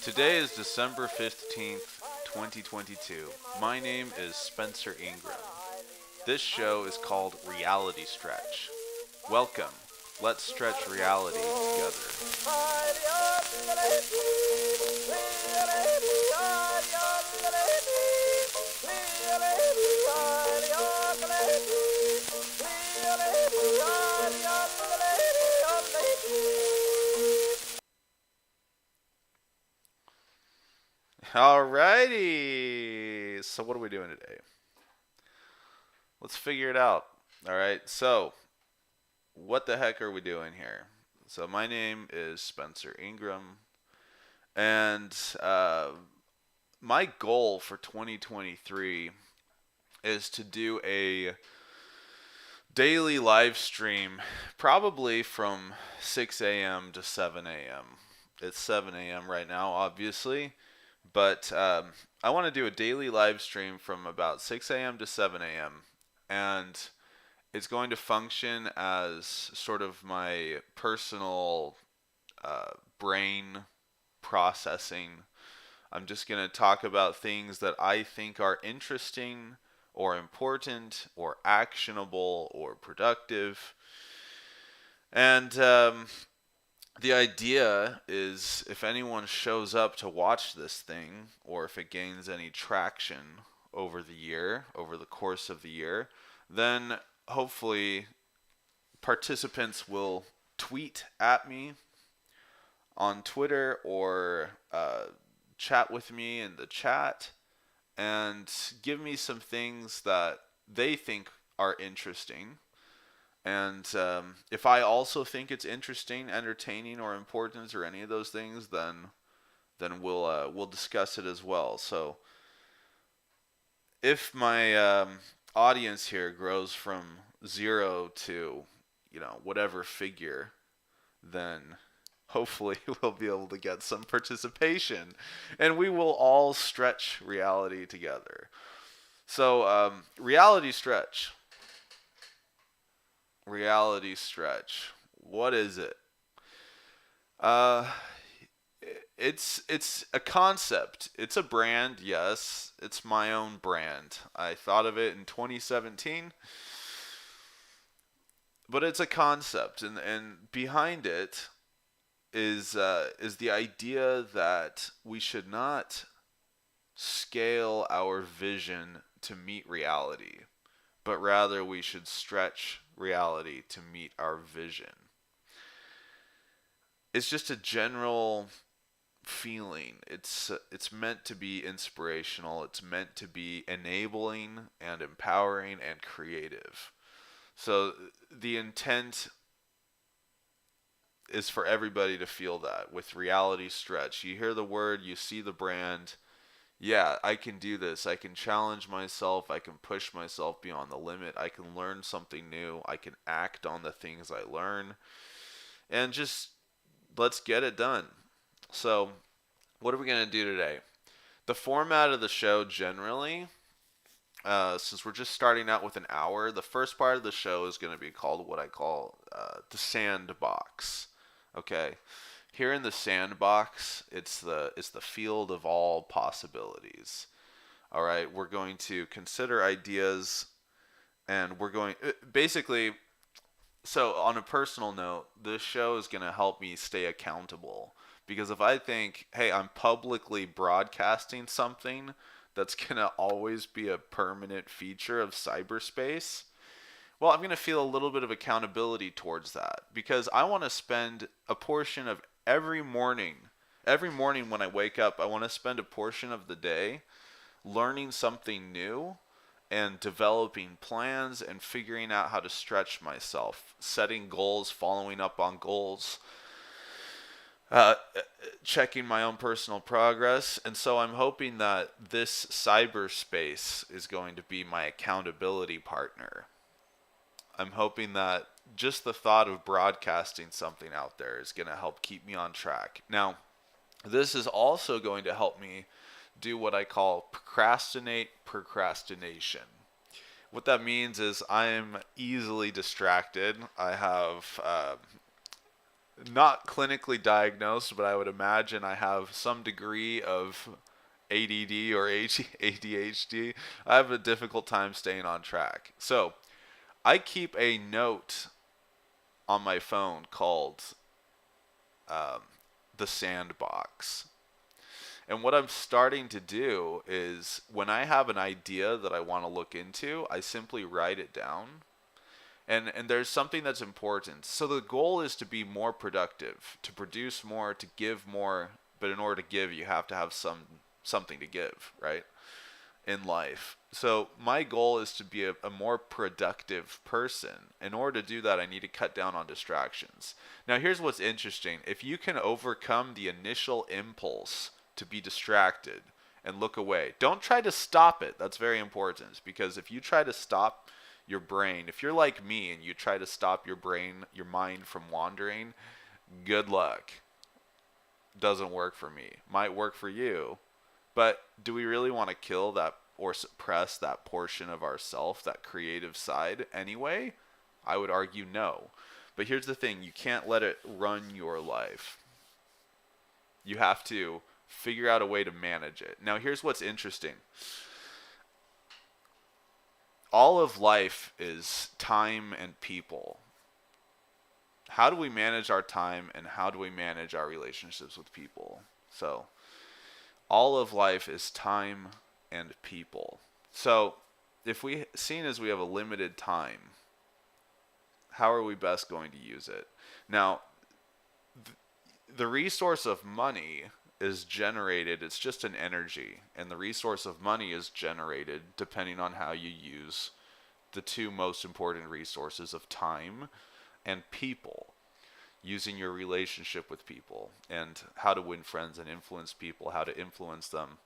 Today is December 15th, 2022. My name is Spencer Ingram. This show is called Reality Stretch. Welcome. Let's stretch reality together. Alrighty. So what are we doing today? Let's figure it out. Alright, so what the heck are we doing here? So my name is Spencer Ingram, and my goal for 2023 is to do a daily live stream, probably from 6 a.m. to 7 a.m. It's 7 a.m. right now, obviously, but I want to do a daily live stream from about 6 a.m. to 7 a.m. and it's going to function as sort of my personal brain processing. I'm just going to talk about things that I think are interesting or important or actionable or productive. And the idea is if anyone shows up to watch this thing, or if it gains any traction over the course of the year, then hopefully participants will tweet at me on Twitter or chat with me in the chat and give me some things that they think are interesting. And if I also think it's interesting, entertaining, or important, or any of those things, then we'll discuss it as well. So if my audience here grows from 0 to whatever figure, then hopefully we'll be able to get some participation, and we will all stretch reality together. So reality stretch. Reality stretch. What is it? Uh, it's a concept. It's a brand, yes. It's my own brand. I thought of it in 2017, but it's a concept, and behind it is the idea that we should not scale our vision to meet reality, but rather we should stretch reality to meet our vision. It's just a general feeling. It's meant to be inspirational. It's meant to be enabling and empowering and creative. So the intent is for everybody to feel that with reality stretch. You hear the word, you see the brand. Yeah, I can do this. I can challenge myself. I can push myself beyond the limit. I can learn something new. I can act on the things I learn. And just let's get it done. So, what are we going to do today? The format of the show generally, since we're just starting out with an hour, the first part of the show is going to be called what I call the sandbox. Okay? Here in the sandbox, it's the field of all possibilities. All right, we're going to consider ideas, and we're going basically. So on a personal note, this show is going to help me stay accountable, because if I think, hey, I'm publicly broadcasting something that's going to always be a permanent feature of cyberspace, well, I'm going to feel a little bit of accountability towards that, because I want to spend a portion of every morning when I wake up, I want to spend a portion of the day learning something new and developing plans and figuring out how to stretch myself, setting goals, following up on goals, checking my own personal progress. And so I'm hoping that this cyberspace is going to be my accountability partner. I'm hoping that just the thought of broadcasting something out there is going to help keep me on track. Now, this is also going to help me do what I call procrastination. What that means is I am easily distracted. I have not clinically diagnosed, but I would imagine I have some degree of ADD or ADHD. I have a difficult time staying on track. So I keep a note on my phone called um, the sandbox. And what I'm starting to do is when I have an idea that I want to look into, I simply write it down. And there's something that's important. So the goal is to be more productive, to produce more, to give more, but in order to give, you have to have something to give, right? In life. So my goal is to be a more productive person. In order to do that, I need to cut down on distractions. Now, here's what's interesting. If you can overcome the initial impulse to be distracted and look away, don't try to stop it. That's very important because if you try to stop your brain, if you're like me and you try to stop your brain, your mind from wandering, good luck. Doesn't work for me. Might work for you, but do we really want to kill that or suppress that portion of ourself, that creative side anyway? I would argue no. But here's the thing, you can't let it run your life. You have to figure out a way to manage it. Now, here's what's interesting. All of life is time and people. How do we manage our time and how do we manage our relationships with people? So, all of life is time and people. So, if we, seeing as we have a limited time, how are we best going to use it? Now, the resource of money is generated, it's just an energy, and the resource of money is generated depending on how you use the two most important resources of time and people, using your relationship with people and how to win friends and influence people, how to influence them.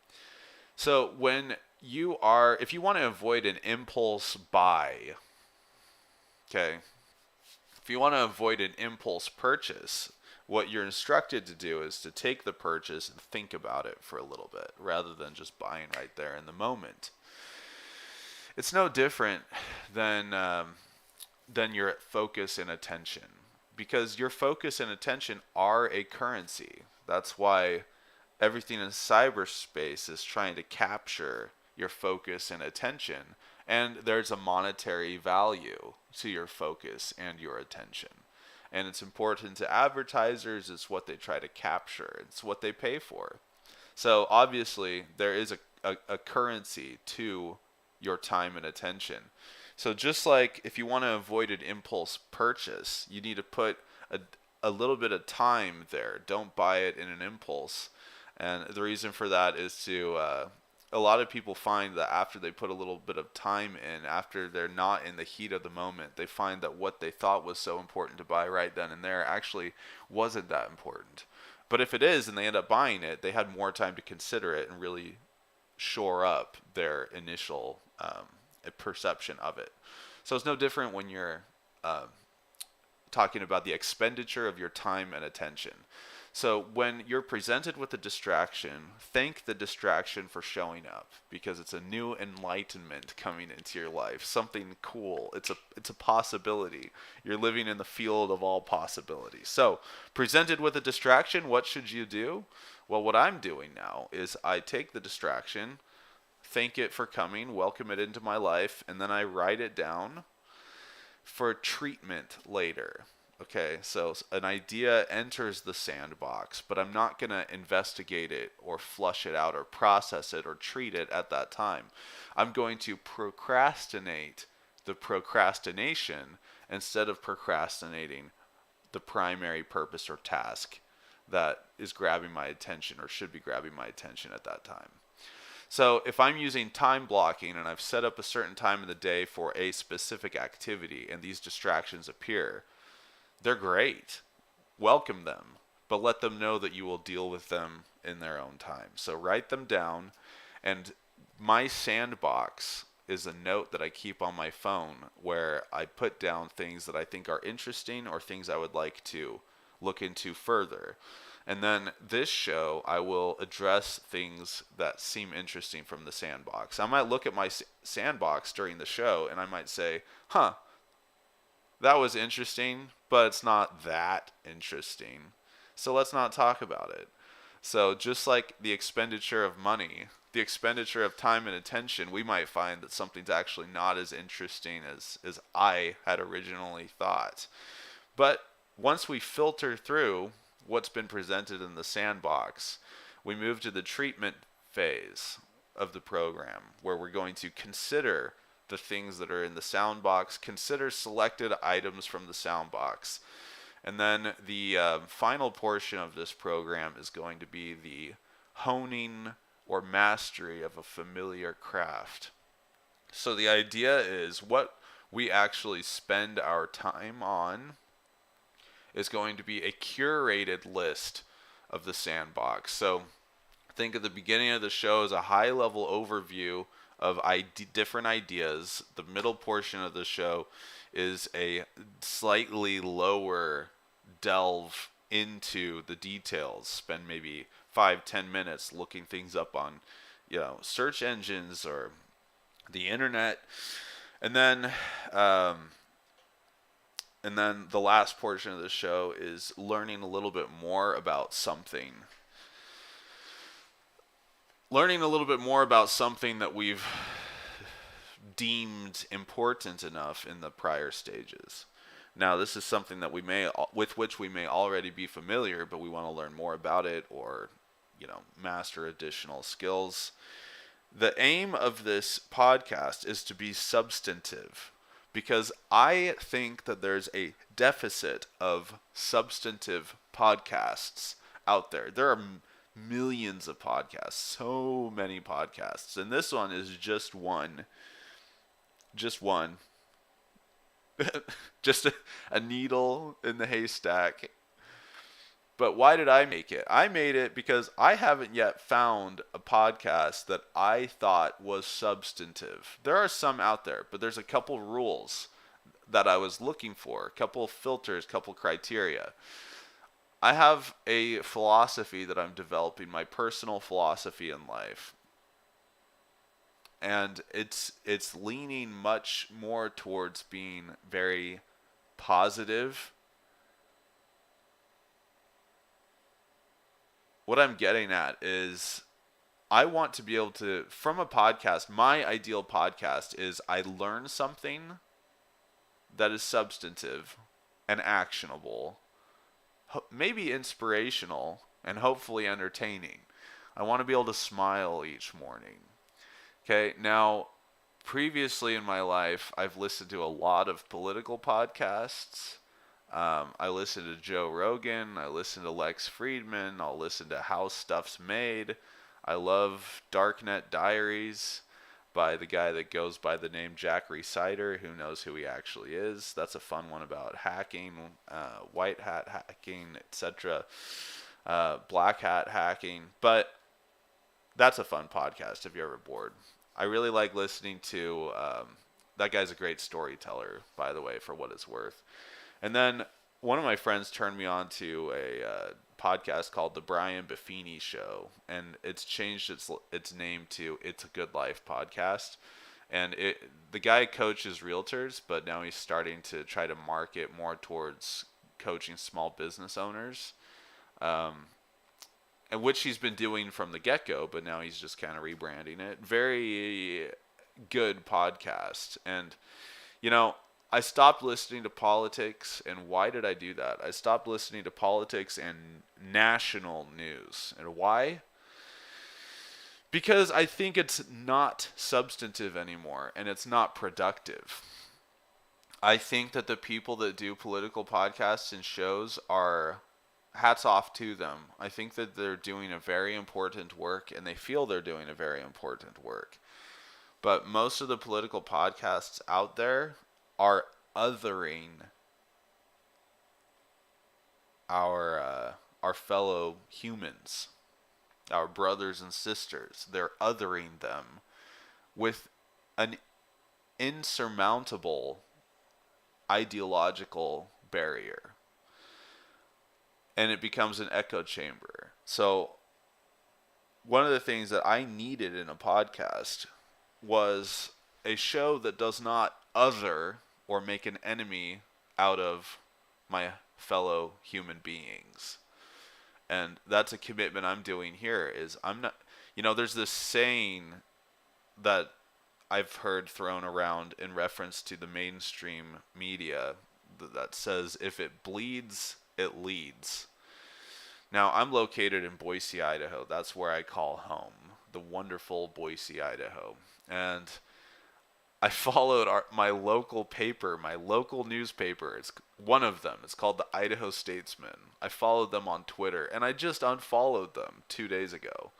So when you are, if you want to avoid an impulse buy, okay, if you want to avoid an impulse purchase, what you're instructed to do is to take the purchase and think about it for a little bit rather than just buying right there in the moment. It's no different than your focus and attention, because your focus and attention are a currency. That's why everything in cyberspace is trying to capture your focus and attention, and there's a monetary value to your focus and your attention. And it's important to advertisers, it's what they try to capture, it's what they pay for. So obviously there is a currency to your time and attention. So just like if you want to avoid an impulse purchase, you need to put a little bit of time there. Don't buy it in an impulse. And the reason for that is to, a lot of people find that after they put a little bit of time in, after they're not in the heat of the moment, they find that what they thought was so important to buy right then and there actually wasn't that important. But if it is and they end up buying it, they had more time to consider it and really shore up their initial perception of it. So it's no different when you're talking about the expenditure of your time and attention. So when you're presented with a distraction, thank the distraction for showing up, because it's a new enlightenment coming into your life, something cool. It's a possibility. You're living in the field of all possibilities. So presented with a distraction, what should you do? Well, what I'm doing now is I take the distraction, thank it for coming, welcome it into my life, and then I write it down for treatment later. Okay, so an idea enters the sandbox, but I'm not going to investigate it or flush it out or process it or treat it at that time. I'm going to procrastinate the procrastination instead of procrastinating the primary purpose or task that is grabbing my attention or should be grabbing my attention at that time. So if I'm using time blocking and I've set up a certain time in the day for a specific activity and these distractions appear, they're great. Welcome them, but let them know that you will deal with them in their own time. So write them down, and my sandbox is a note that I keep on my phone where I put down things that I think are interesting or things I would like to look into further. And then this show, I will address things that seem interesting from the sandbox. I might look at my sandbox during the show and I might say, huh, that was interesting, but it's not that interesting. So let's not talk about it. So just like the expenditure of money, the expenditure of time and attention, we might find that something's actually not as interesting as I had originally thought. But once we filter through what's been presented in the sandbox, we move to the treatment phase of the program where we're going to consider the things that are in the sound box, consider selected items from the sound box. And then the final portion of this program is going to be the honing or mastery of a familiar craft. So the idea is what we actually spend our time on is going to be a curated list of the sandbox. So think of the beginning of the show as a high level overview of different ideas. The middle portion of the show is a slightly lower delve into the details. Spend maybe 5-10 minutes looking things up on, search engines or the internet, and then the last portion of the show is learning a little bit more about something. Learning a little bit more about something that we've deemed important enough in the prior stages. Now, this is something that with which we may already be familiar, but we want to learn more about it or, master additional skills. The aim of this podcast is to be substantive because I think that there's a deficit of substantive podcasts out there. There are millions of podcasts, so many podcasts, and this one is just one. Just a needle in the haystack. But why did I make it? I made it because I haven't yet found a podcast that I thought was substantive. There are some out there, but there's a couple rules that I was looking for, a couple filters, couple criteria. I have a philosophy that I'm developing, my personal philosophy in life. And it's leaning much more towards being very positive. What I'm getting at is I want to be able to, from a podcast, my ideal podcast is I learn something that is substantive and actionable, maybe inspirational, and hopefully entertaining. I want to be able to smile each morning. Okay, now, previously in my life, I've listened to a lot of political podcasts. I listen to Joe Rogan. I listen to Lex Friedman. I'll listen to How Stuff's Made. I love Darknet Diaries by the guy that goes by the name Jack Rhysider. Who knows who he actually is? That's a fun one about hacking, white hat hacking, etc. Black hat hacking. But that's a fun podcast if you're ever bored. I really like listening to, that guy's a great storyteller, by the way, for what it's worth. And then one of my friends turned me on to a podcast called The Brian Buffini Show, and it's changed its name to It's a Good Life Podcast. And the guy coaches realtors, but now he's starting to try to market more towards coaching small business owners, and which he's been doing from the get-go, but now he's just kind of rebranding it. Very good podcast. And, I stopped listening to politics, and why did I do that? I stopped listening to politics and national news. And why? Because I think it's not substantive anymore, and it's not productive. I think that the people that do political podcasts and shows are, hats off to them. I think that they're doing a very important work, and they feel they're doing a very important work. But most of the political podcasts out there are othering our fellow humans, our brothers and sisters. They're othering them with an insurmountable ideological barrier. And it becomes an echo chamber. So one of the things that I needed in a podcast was a show that does not other or make an enemy out of my fellow human beings. And that's a commitment I'm doing here. Is I'm not, there's this saying that I've heard thrown around in reference to the mainstream media that says, if it bleeds, it leads. Now, I'm located in Boise, Idaho. That's where I call home, the wonderful Boise, Idaho. And I followed my local paper, my local newspaper. It's one of them. It's called the Idaho Statesman. I followed them on Twitter, and I just unfollowed them 2 days ago.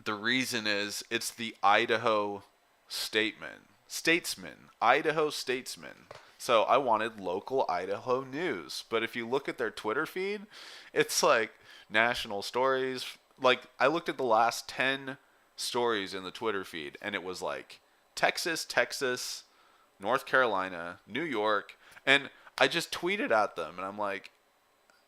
The reason is it's the Idaho Statesman, Idaho Statesman. So I wanted local Idaho news. But if you look at their Twitter feed, it's like national stories. Like, I looked at the last 10 stories in the Twitter feed, and it was like Texas, North Carolina, New York. And I just tweeted at them, and I'm like,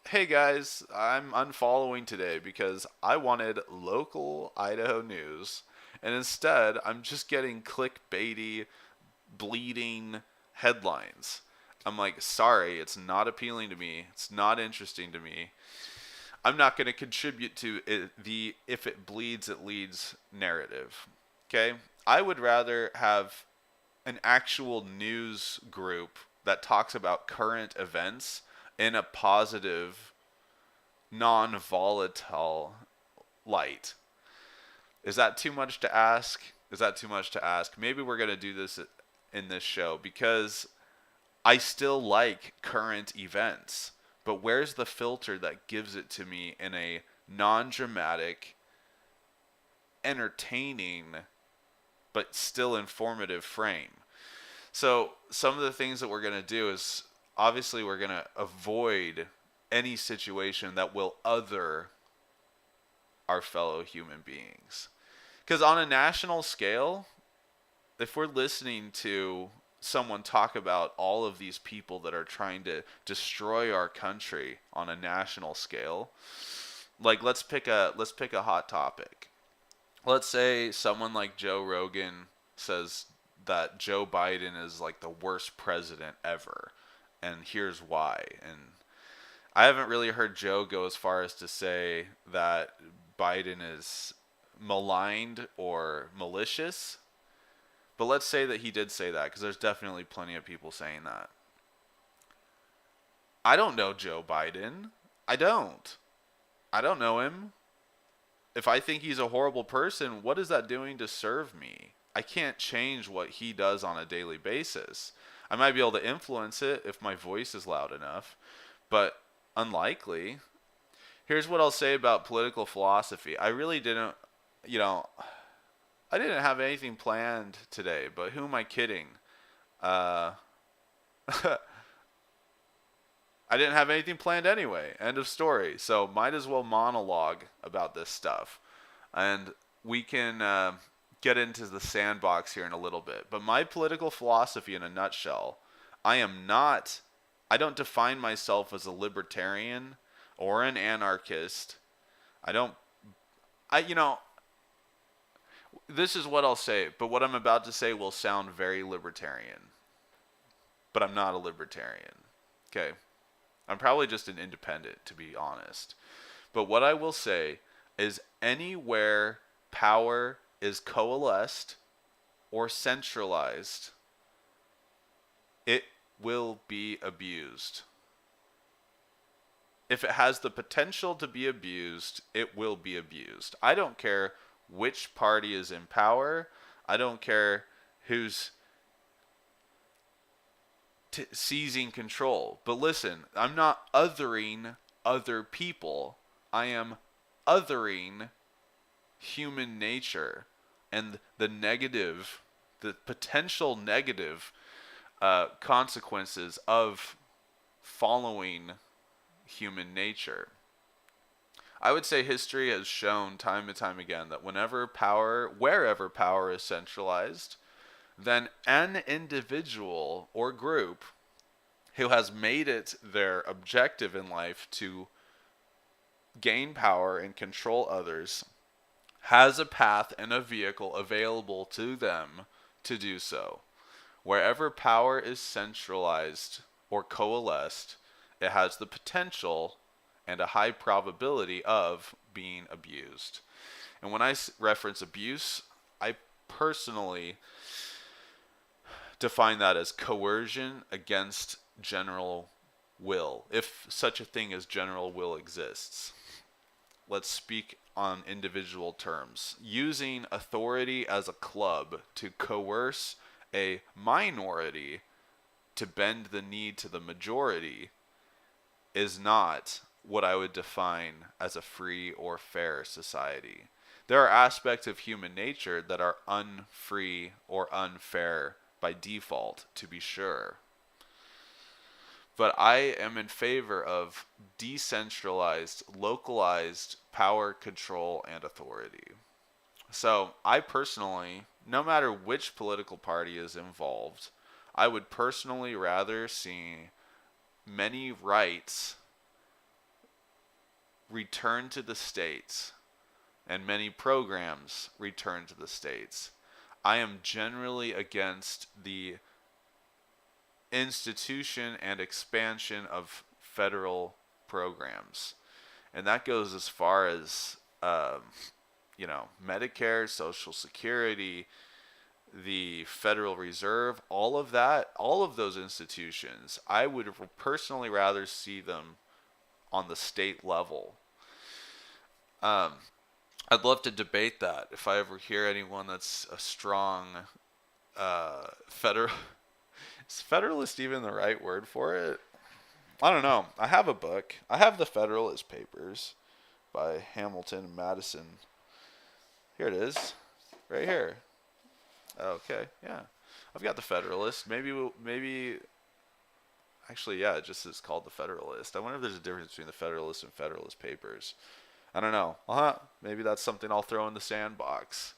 hey guys, I'm unfollowing today because I wanted local Idaho news. And instead, I'm just getting clickbaity, bleeding headlines. I'm like, sorry, it's not appealing to me. It's not interesting to me. I'm not going to contribute to the if it bleeds, it leads narrative. Okay? I would rather have an actual news group that talks about current events in a positive, non-volatile light. Is that too much to ask? Is that too much to ask? Maybe we're going to do this in this show because I still like current events. But where's the filter that gives it to me in a non-dramatic, entertaining, but still informative frame? So some of the things that we're going to do is, obviously we're going to avoid any situation that will other our fellow human beings. Because on a national scale, if we're listening to someone talk about all of these people that are trying to destroy our country on a national scale, like let's pick a hot topic. Let's say someone like Joe Rogan says that Joe Biden is like the worst president ever, and here's why. And I haven't really heard Joe go as far as to say that Biden is maligned or malicious. But let's say that he did say that, because there's definitely plenty of people saying that. I don't know Joe Biden. I don't know him. If I think he's a horrible person, what is that doing to serve me? I can't change what he does on a daily basis. I might be able to influence it if my voice is loud enough, but unlikely. Here's what I'll say about political philosophy. I really didn't, I didn't have anything planned today, but who am I kidding? I didn't have anything planned anyway. End of story. So might as well monologue about this stuff. And we can get into the sandbox here in a little bit. But my political philosophy in a nutshell, I don't define myself as a libertarian or an anarchist. This is what I'll say, but what I'm about to say will sound very libertarian. But I'm not a libertarian. Okay? I'm probably just an independent, to be honest. But what I will say is anywhere power is coalesced or centralized, it will be abused. If it has the potential to be abused, it will be abused. I don't care which party is in power. I don't care who's seizing control. But listen, I'm not othering other people. I am othering human nature and the potential negative consequences of following human nature. I would say history has shown time and time again that wherever power is centralized, then an individual or group who has made it their objective in life to gain power and control others has a path and a vehicle available to them to do so. Wherever power is centralized, or coalesced, it has the potential and a high probability of being abused. And when I reference abuse, I personally define that as coercion against general will, if such a thing as general will exists. Let's speak on individual terms. Using authority as a club to coerce a minority to bend the knee to the majority is not what I would define as a free or fair society. There are aspects of human nature that are unfree or unfair by default, to be sure. But I am in favor of decentralized, localized power, control, and authority. So I personally, no matter which political party is involved, I would personally rather see many rights return to the states and many programs return to the states. I am generally against the institution and expansion of federal programs. And that goes as far as, Medicare, Social Security, the Federal Reserve, all of that, all of those institutions, I would personally rather see them on the state level. I'd love to debate that if I ever hear anyone that's a strong federal. Is federalist even the right word for it? I don't know. I have a book. I have the Federalist Papers by Hamilton and Madison. Here it is, right here. Okay, yeah. I've got the Federalist. Maybe. Actually, yeah, it just is called the Federalist. I wonder if there's a difference between the Federalist and Federalist Papers. I don't know. Maybe that's something I'll throw in the sandbox.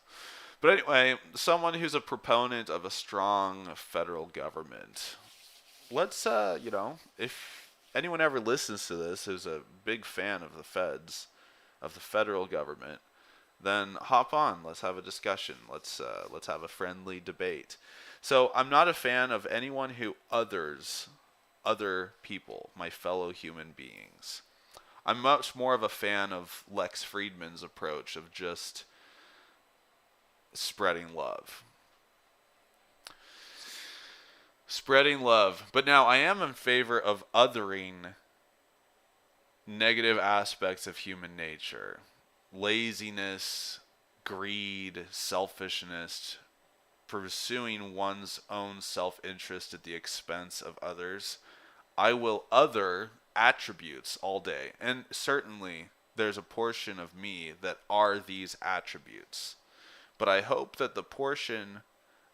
But anyway, someone who's a proponent of a strong federal government. Let's, if anyone ever listens to this who's a big fan of the feds, of the federal government, then hop on. Let's have a discussion. Let's have a friendly debate. So I'm not a fan of anyone who others other people, my fellow human beings. I'm much more of a fan of Lex Friedman's approach of just spreading love. Spreading love. But now I am in favor of othering negative aspects of human nature. Laziness, greed, selfishness, pursuing one's own self-interest at the expense of others. I will other attributes all day. And certainly there's a portion of me that are these attributes. But I hope that the portion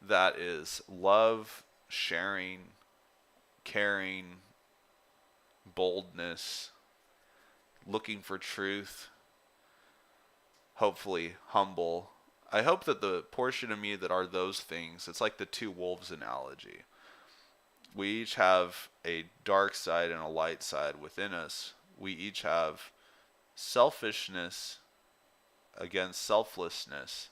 that is love, sharing, caring, boldness, looking for truth, hopefully humble. I hope that the portion of me that are those things, it's like the two wolves analogy. We each have a dark side and a light side within us. We each have selfishness against selflessness.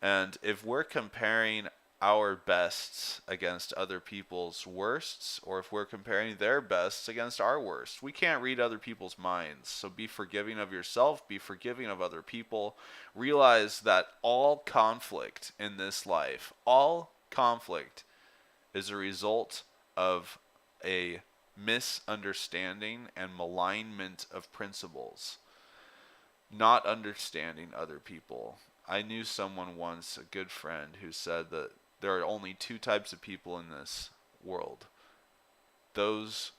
And if we're comparing our bests against other people's worsts, or if we're comparing their bests against our worst, we can't read other people's minds. So be forgiving of yourself, be forgiving of other people. Realize that all conflict in this life, all conflict is a result of a misunderstanding and malignment of principles, not understanding other people. I knew someone once, a good friend, who said that there are only two types of people in this world: those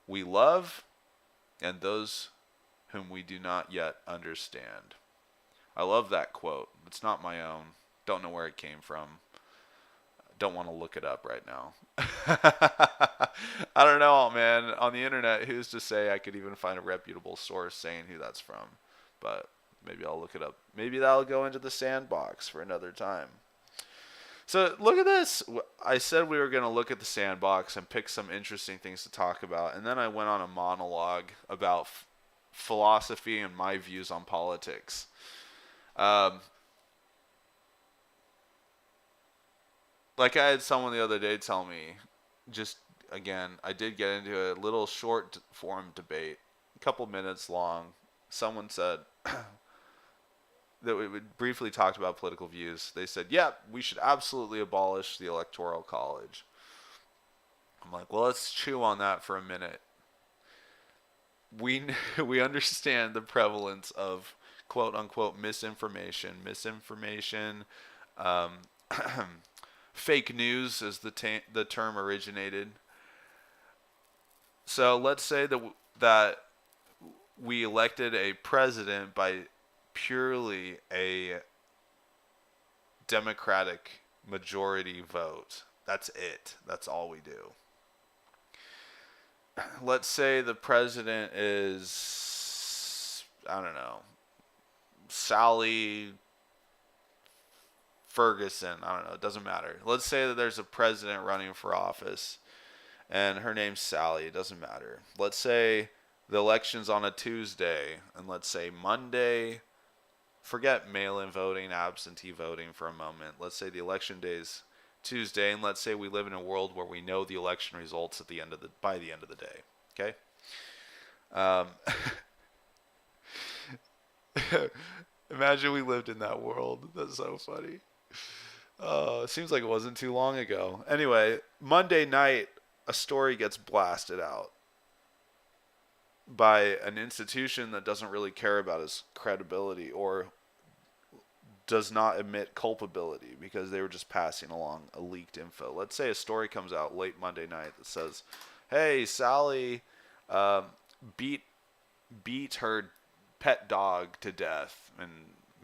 we love and those whom we do not yet understand. I love that quote. It's not my own. Don't know where it came from. Don't want to look it up right now. I don't know, man. On the internet, who's to say I could even find a reputable source saying who that's from? But maybe I'll look it up. Maybe that'll go into the sandbox for another time. So look at this. I said we were going to look at the sandbox and pick some interesting things to talk about. And then I went on a monologue about philosophy and my views on politics. Like I had someone the other day tell me, just again, I did get into a little short form debate, a couple minutes long. Someone said that we briefly talked about political views. They said, yeah, we should absolutely abolish the Electoral College. I'm like, well, let's chew on that for a minute. We understand the prevalence of quote unquote misinformation, um, fake news as the term originated. So let's say that we elected a president by purely a Democratic majority vote. That's it. That's all we do. Let's say the president is, I don't know, Sally Ferguson. I don't know. It doesn't matter. Let's say that there's a president running for office and her name's Sally. It doesn't matter. Let's say the election's on a Tuesday, and let's say Monday, forget mail-in voting, absentee voting for a moment. Let's say the election day's Tuesday, and let's say we live in a world where we know the election results by the end of the day. Okay. Imagine we lived in that world. That's so funny. It seems like it wasn't too long ago. Anyway, Monday night, a story gets blasted out by an institution that doesn't really care about his credibility or does not admit culpability because they were just passing along a leaked info. Let's say a story comes out late Monday night that says, hey, Sally beat her pet dog to death and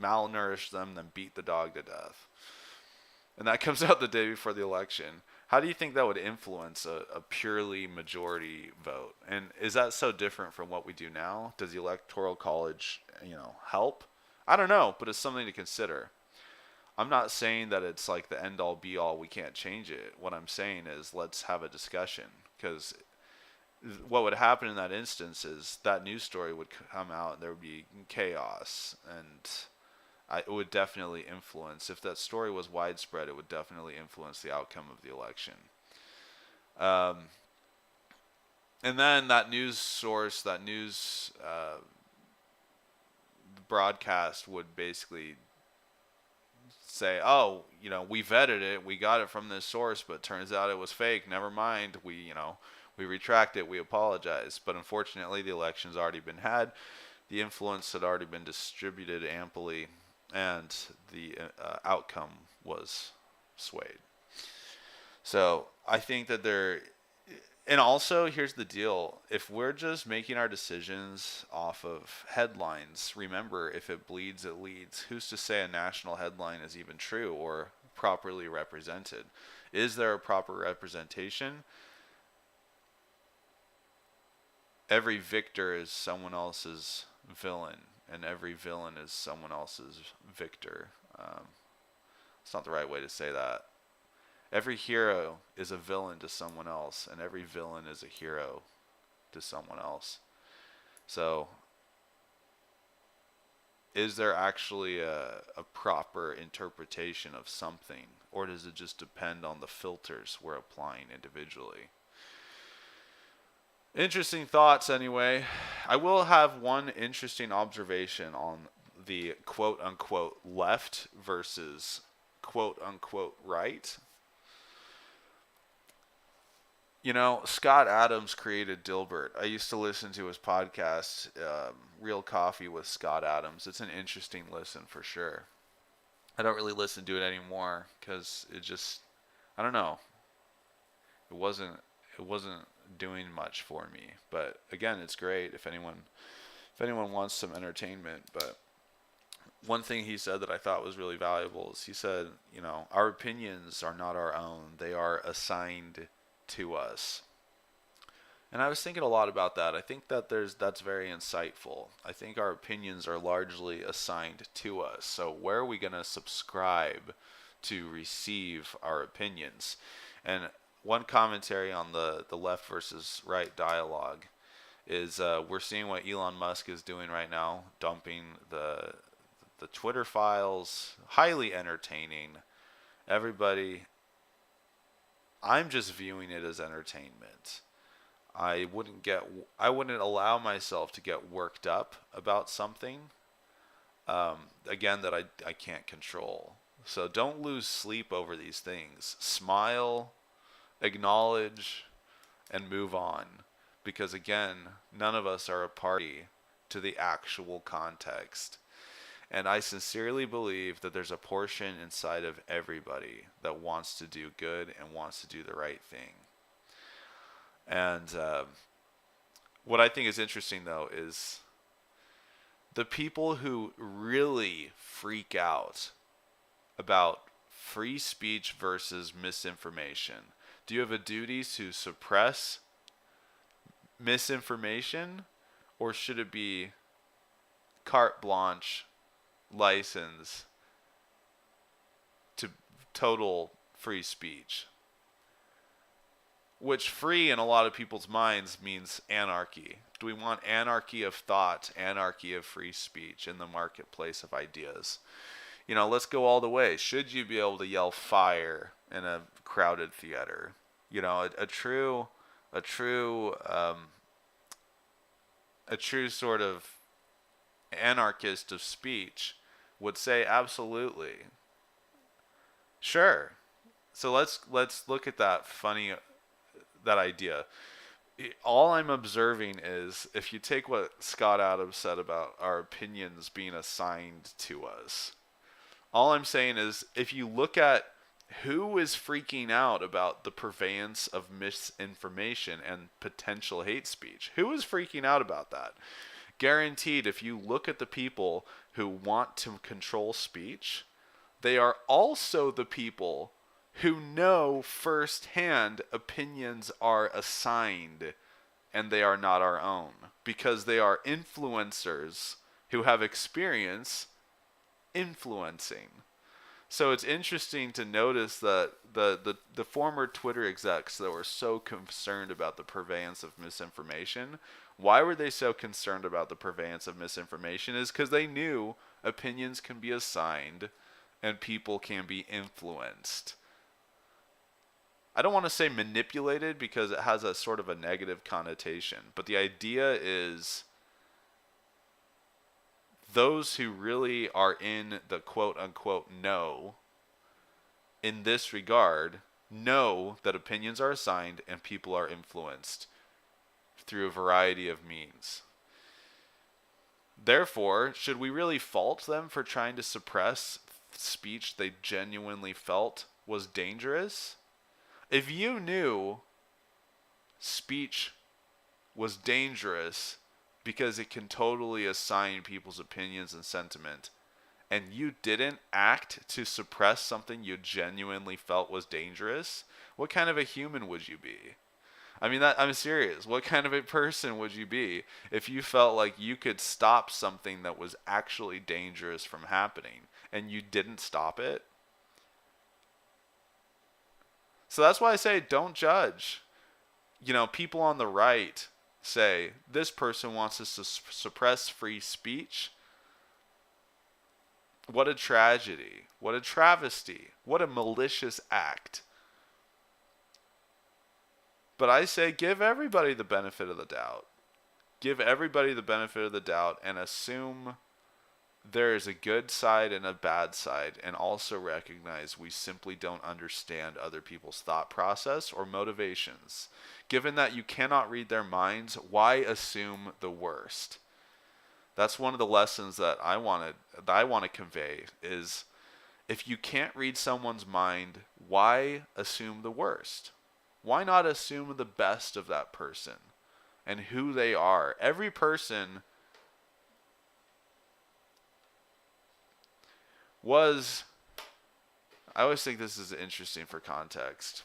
malnourished them, then beat the dog to death. And that comes out the day before the election. How do you think that would influence a purely majority vote? And is that so different from what we do now? Does the Electoral College, help? I don't know, but it's something to consider. I'm not saying that it's like the end all be all, we can't change it. What I'm saying is let's have a discussion, because what would happen in that instance is that news story would come out and there would be chaos, and it would definitely influence. If that story was widespread, it would definitely influence the outcome of the election. And then that news source, that news broadcast would basically say, oh, we vetted it, we got it from this source, but turns out it was fake. Never mind, we retract it, we apologize. But unfortunately, the election's already been had, the influence had already been distributed amply, and the outcome was swayed. So I think that and also here's the deal: if we're just making our decisions off of headlines, remember, if it bleeds, it leads. Who's to say a national headline is even true or properly represented? Is there a proper representation? Every victor is someone else's villain, and every villain is someone else's victor. It's not the right way to say that. Every hero is a villain to someone else, and every villain is a hero to someone else. So, is there actually a proper interpretation of something, or does it just depend on the filters we're applying individually? Interesting thoughts anyway. I will have one interesting observation on the quote-unquote left versus quote-unquote right. Scott Adams created Dilbert. I used to listen to his podcast, Real Coffee with Scott Adams. It's an interesting listen for sure. I don't really listen to it anymore because I don't know. It wasn't doing much for me. But again, it's great if anyone wants some entertainment. But one thing he said that I thought was really valuable is he said, our opinions are not our own. They are assigned to us. And I was thinking a lot about that. I think that that's very insightful. I think our opinions are largely assigned to us. So where are we going to subscribe to receive our opinions? And one commentary on the left versus right dialogue is we're seeing what Elon Musk is doing right now, dumping the Twitter files, highly entertaining. Everybody I'm just viewing it as entertainment. I wouldn't get I wouldn't allow myself to get worked up about something again that I can't control. So don't lose sleep over these things. Smile, acknowledge, and move on. Because again, none of us are a party to the actual context. And I sincerely believe that there's a portion inside of everybody that wants to do good and wants to do the right thing. And what I think is interesting, though, is the people who really freak out about free speech versus misinformation. Do you have a duty to suppress misinformation, or should it be carte blanche license to total free speech? Which free in a lot of people's minds means anarchy. Do we want anarchy of thought, anarchy of free speech in the marketplace of ideas? You know, let's go all the way. Should you be able to yell fire in a crowded theater? You know, a true sort of anarchist of speech would say absolutely. Sure. So let's look at that idea. All I'm observing is, if you take what Scott Adams said about our opinions being assigned to us, all I'm saying is, if you look at who is freaking out about the purveyance of misinformation and potential hate speech, who is freaking out about that? Guaranteed, if you look at the people who want to control speech, they are also the people who know firsthand opinions are assigned and they are not our own, because they are influencers who have experience influencing. So it's interesting to notice that the former Twitter execs that were so concerned about the purveyance of misinformation, why were they so concerned about the purveyance of misinformation? Is because they knew opinions can be assigned and people can be influenced. I don't want to say manipulated because it has a sort of a negative connotation, but the idea is those who really are in the quote unquote know in this regard know that opinions are assigned and people are influenced through a variety of means. Therefore, should we really fault them for trying to suppress speech they genuinely felt was dangerous? If you knew speech was dangerous because it can totally assign people's opinions and sentiment, and you didn't act to suppress something you genuinely felt was dangerous, what kind of a human would you be? I mean, I'm serious. What kind of a person would you be if you felt like you could stop something that was actually dangerous from happening and you didn't stop it? So that's why I say don't judge. You know, people on the right say this person wants us to suppress free speech. What a tragedy. What a travesty. What a malicious act. But I say give everybody the benefit of the doubt. Give everybody the benefit of the doubt and assume there is a good side and a bad side, and also recognize we simply don't understand other people's thought process or motivations. Given that you cannot read their minds, why assume the worst? That's one of the lessons that I want to convey is, if you can't read someone's mind, why assume the worst? Why not assume the best of that person and who they are? Every person I always think this is interesting for context.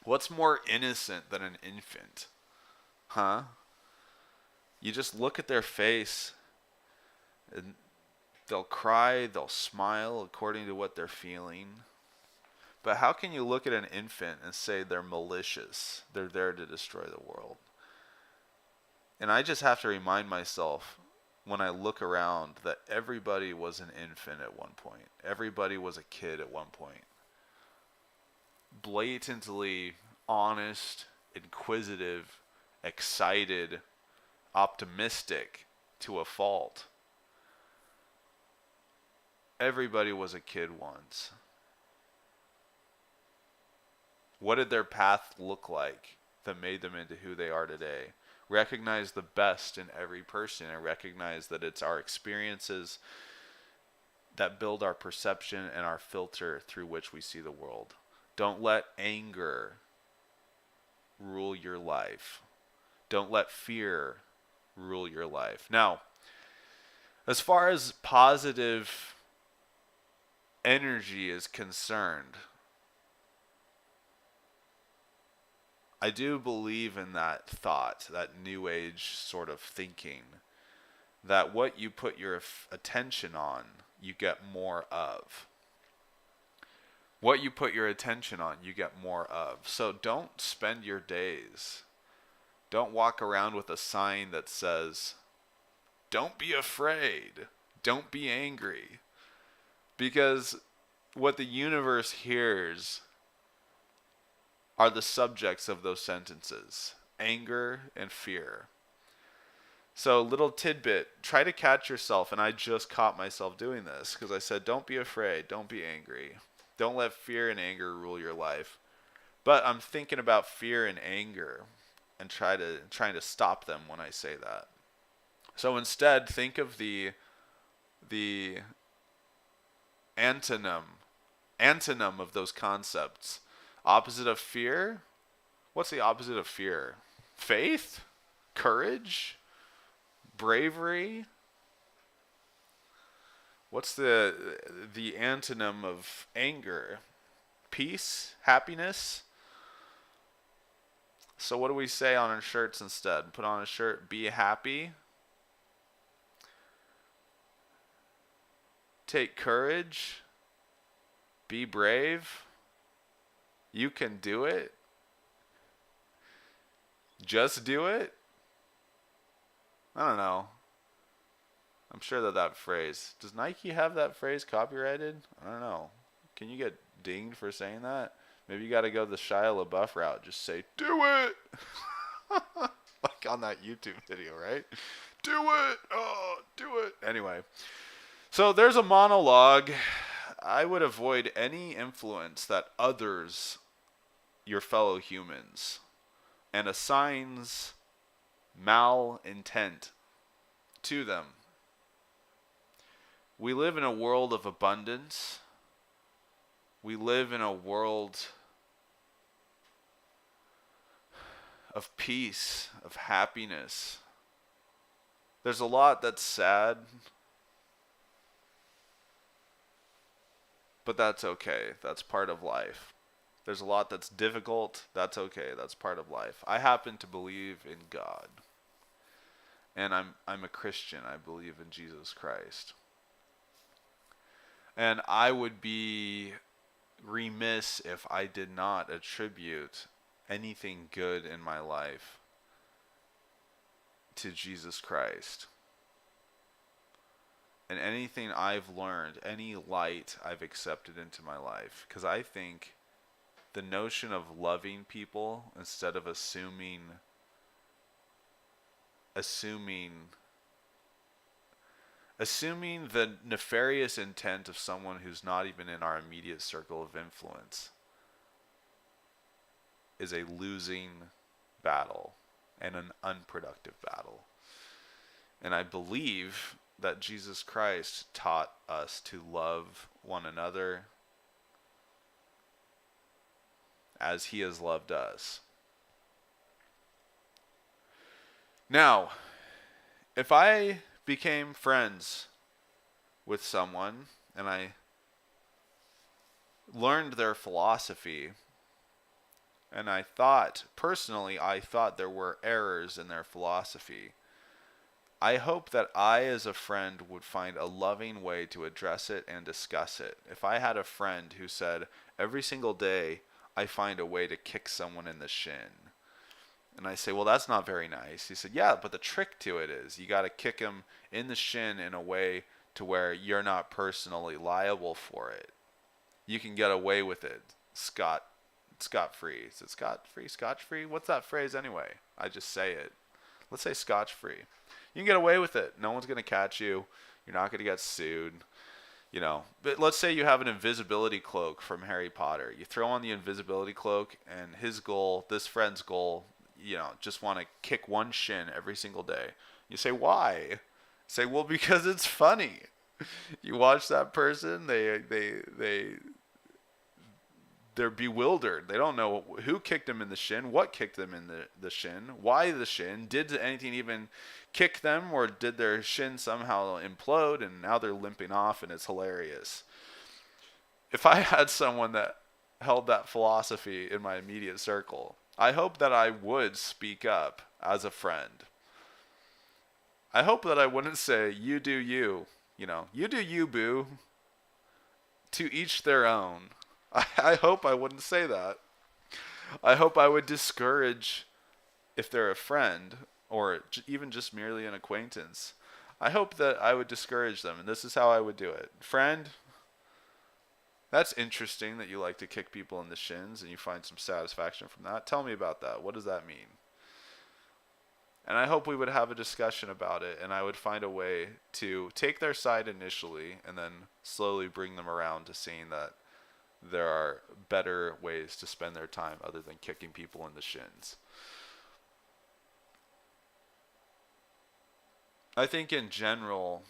What's more innocent than an infant? Huh? You just look at their face and they'll cry, they'll smile according to what they're feeling. But how can you look at an infant and say they're malicious? They're there to destroy the world. And I just have to remind myself when I look around that everybody was an infant at one point. Everybody was a kid at one point. blatantly honest, inquisitive, excited, optimistic to a fault. Everybody was a kid once. What did their path look like that made them into who they are today? Recognize the best in every person and recognize that it's our experiences that build our perception and our filter through which we see the world. Don't let anger rule your life. Don't let fear rule your life. Now, as far as positive energy is concerned, I do believe in that thought, that new age sort of thinking, that what you put your attention on, you get more of. What you put your attention on, you get more of. So don't spend your days, don't walk around with a sign that says, don't be afraid, don't be angry. Because what the universe hears are the subjects of those sentences: anger and fear. So, little tidbit, try to catch yourself, and I just caught myself doing this because I said, don't be afraid, don't be angry. Don't let fear and anger rule your life. But I'm thinking about fear and anger and trying to stop them when I say that. So instead, think of the antonym of those concepts. Opposite of fear? What's the opposite of fear? Faith? Courage? Bravery? What's the antonym of anger? Peace? Happiness? So what do we say on our shirts instead? Put on a shirt, be happy. Take courage. Be brave. You can do it. Just do it. I don't know. I'm sure that phrase. Does Nike have that phrase copyrighted? I don't know. Can you get dinged for saying that? Maybe you got to go the Shia LaBeouf route. Just say, do it! Like on that YouTube video, right? Do it! Oh, do it! Anyway. So there's a monologue. I would avoid any influence that others, your fellow humans, and assigns malintent to them. We live in a world of abundance. We live in a world of peace, of happiness. There's a lot that's sad, but that's okay. That's part of life. There's a lot that's difficult. That's okay. That's part of life. I happen to believe in God. And I'm a Christian. I believe in Jesus Christ. And I would be remiss if I did not attribute anything good in my life to Jesus Christ. And anything I've learned, any light I've accepted into my life. Because I think the notion of loving people instead of assuming the nefarious intent of someone who's not even in our immediate circle of influence is a losing battle and an unproductive battle. And I believe that Jesus Christ taught us to love one another as he has loved us. Now, if I became friends with someone and I learned their philosophy, and I thought there were errors in their philosophy, I hope that I as a friend would find a loving way to address it and discuss it. If I had a friend who said, every single day I find a way to kick someone in the shin, and I say, well, that's not very nice. He said, yeah, but the trick to it is you got to kick him in the shin in a way to where you're not personally liable for it. You can get away with it, scot-free. Is it scot-free, scotch-free? What's that phrase anyway? I just say it. Let's say scotch-free. You can get away with it. No one's going to catch you. You're not going to get sued. You know, but let's say you have an invisibility cloak from Harry Potter. You throw on the invisibility cloak, and his goal, this friend's goal, you know, just want to kick one shin every single day. You say, why? Say, well, because it's funny. You watch that person, they're bewildered. They don't know who kicked them in the shin, what kicked them in the shin, why the shin, did anything even kick them, or did their shin somehow implode and now they're limping off, and it's hilarious. If I had someone that held that philosophy in my immediate circle, I hope that I would speak up as a friend. I hope that I wouldn't say, you do you, you know, you do you, boo. To each their own. I hope I wouldn't say that. I hope I would discourage, if they're a friend, or even just merely an acquaintance, I hope that I would discourage them, and this is how I would do it. Friend, that's interesting that you like to kick people in the shins and you find some satisfaction from that. Tell me about that. What does that mean? And I hope we would have a discussion about it, and I would find a way to take their side initially and then slowly bring them around to seeing that there are better ways to spend their time other than kicking people in the shins. I think in general,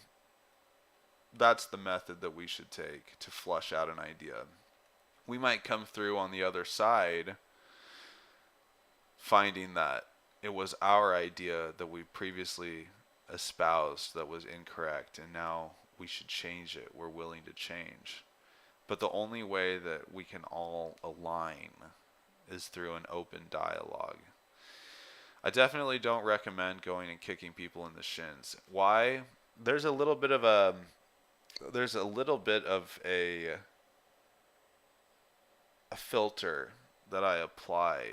that's the method that we should take to flush out an idea. We might come through on the other side finding that it was our idea that we previously espoused that was incorrect, and now we should change it. We're willing to change. But the only way that we can all align is through an open dialogue. I definitely don't recommend going and kicking people in the shins. Why? There's a little bit of a filter that I apply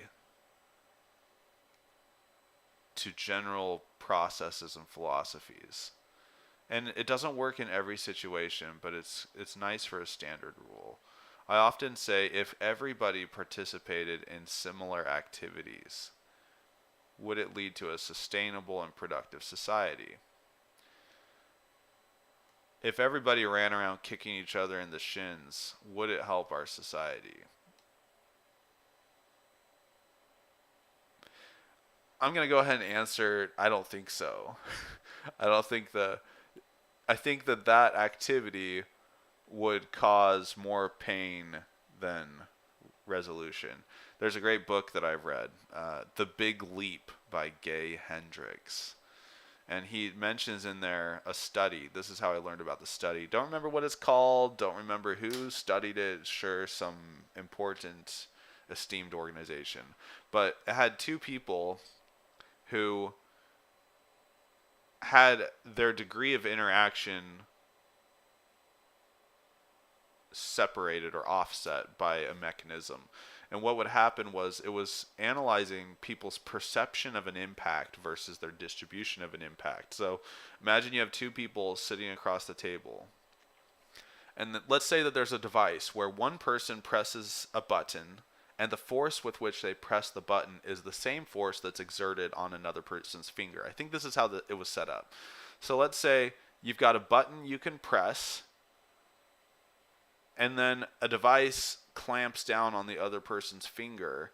to general processes and philosophies. And it doesn't work in every situation, but it's nice for a standard rule. I often say if everybody participated in similar activities, would it lead to a sustainable and productive society? If everybody ran around kicking each other in the shins, would it help our society? I'm going to go ahead and answer, I don't think so. I think that activity would cause more pain than resolution. There's a great book that I've read, The Big Leap by Gay Hendricks. And he mentions in there a study. This is how I learned about the study. Don't remember what it's called. Don't remember who studied it. Sure, some important, esteemed organization. But it had two people who had their degree of interaction separated or offset by a mechanism. And what would happen was it was analyzing people's perception of an impact versus their distribution of an impact. So imagine you have two people sitting across the table. And let's say that there's a device where one person presses a button, and the force with which they press the button is the same force that's exerted on another person's finger. I think this is how it was set up. So let's say you've got a button you can press, and then a device clamps down on the other person's finger.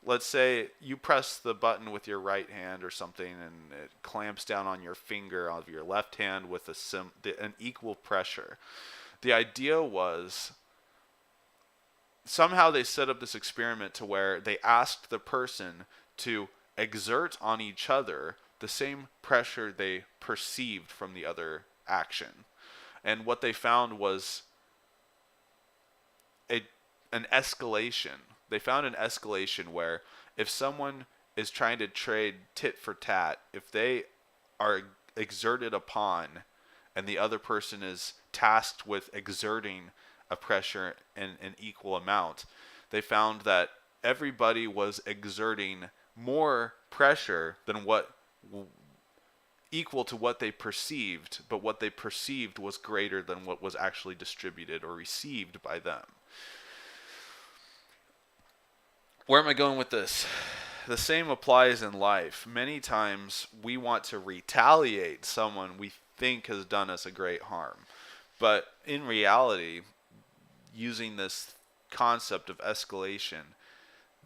Let's say you press the button with your right hand or something, and it clamps down on your finger of your left hand with an equal pressure. The idea was somehow they set up this experiment to where they asked the person to exert on each other the same pressure they perceived from the other action. And what they found was an escalation. They found an escalation where if someone is trying to trade tit for tat, if they are exerted upon and the other person is tasked with exerting a pressure in an equal amount, they found that everybody was exerting more pressure than equal to what they perceived, but what they perceived was greater than what was actually distributed or received by them. Where am I going with this? The same applies in life. Many times we want to retaliate someone we think has done us a great harm. But in reality, using this concept of escalation,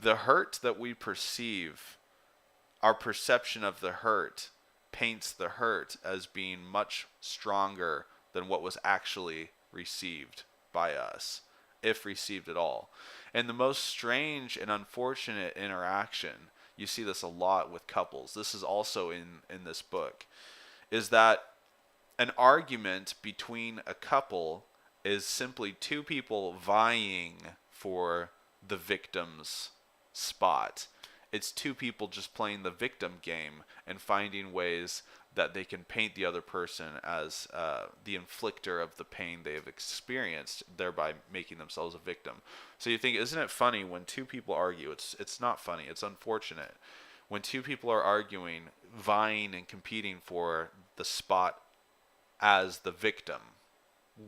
the hurt that we perceive, our perception of the hurt, paints the hurt as being much stronger than what was actually received by us, if received at all. And the most strange and unfortunate interaction, you see this a lot with couples, this is also in this book, is that an argument between a couple is simply two people vying for the victim's spot. It's two people just playing the victim game and finding ways that they can paint the other person as the inflictor of the pain they have experienced, thereby making themselves a victim. So you think, isn't it funny when two people argue? It's not funny. It's unfortunate. When two people are arguing, vying and competing for the spot as the victim.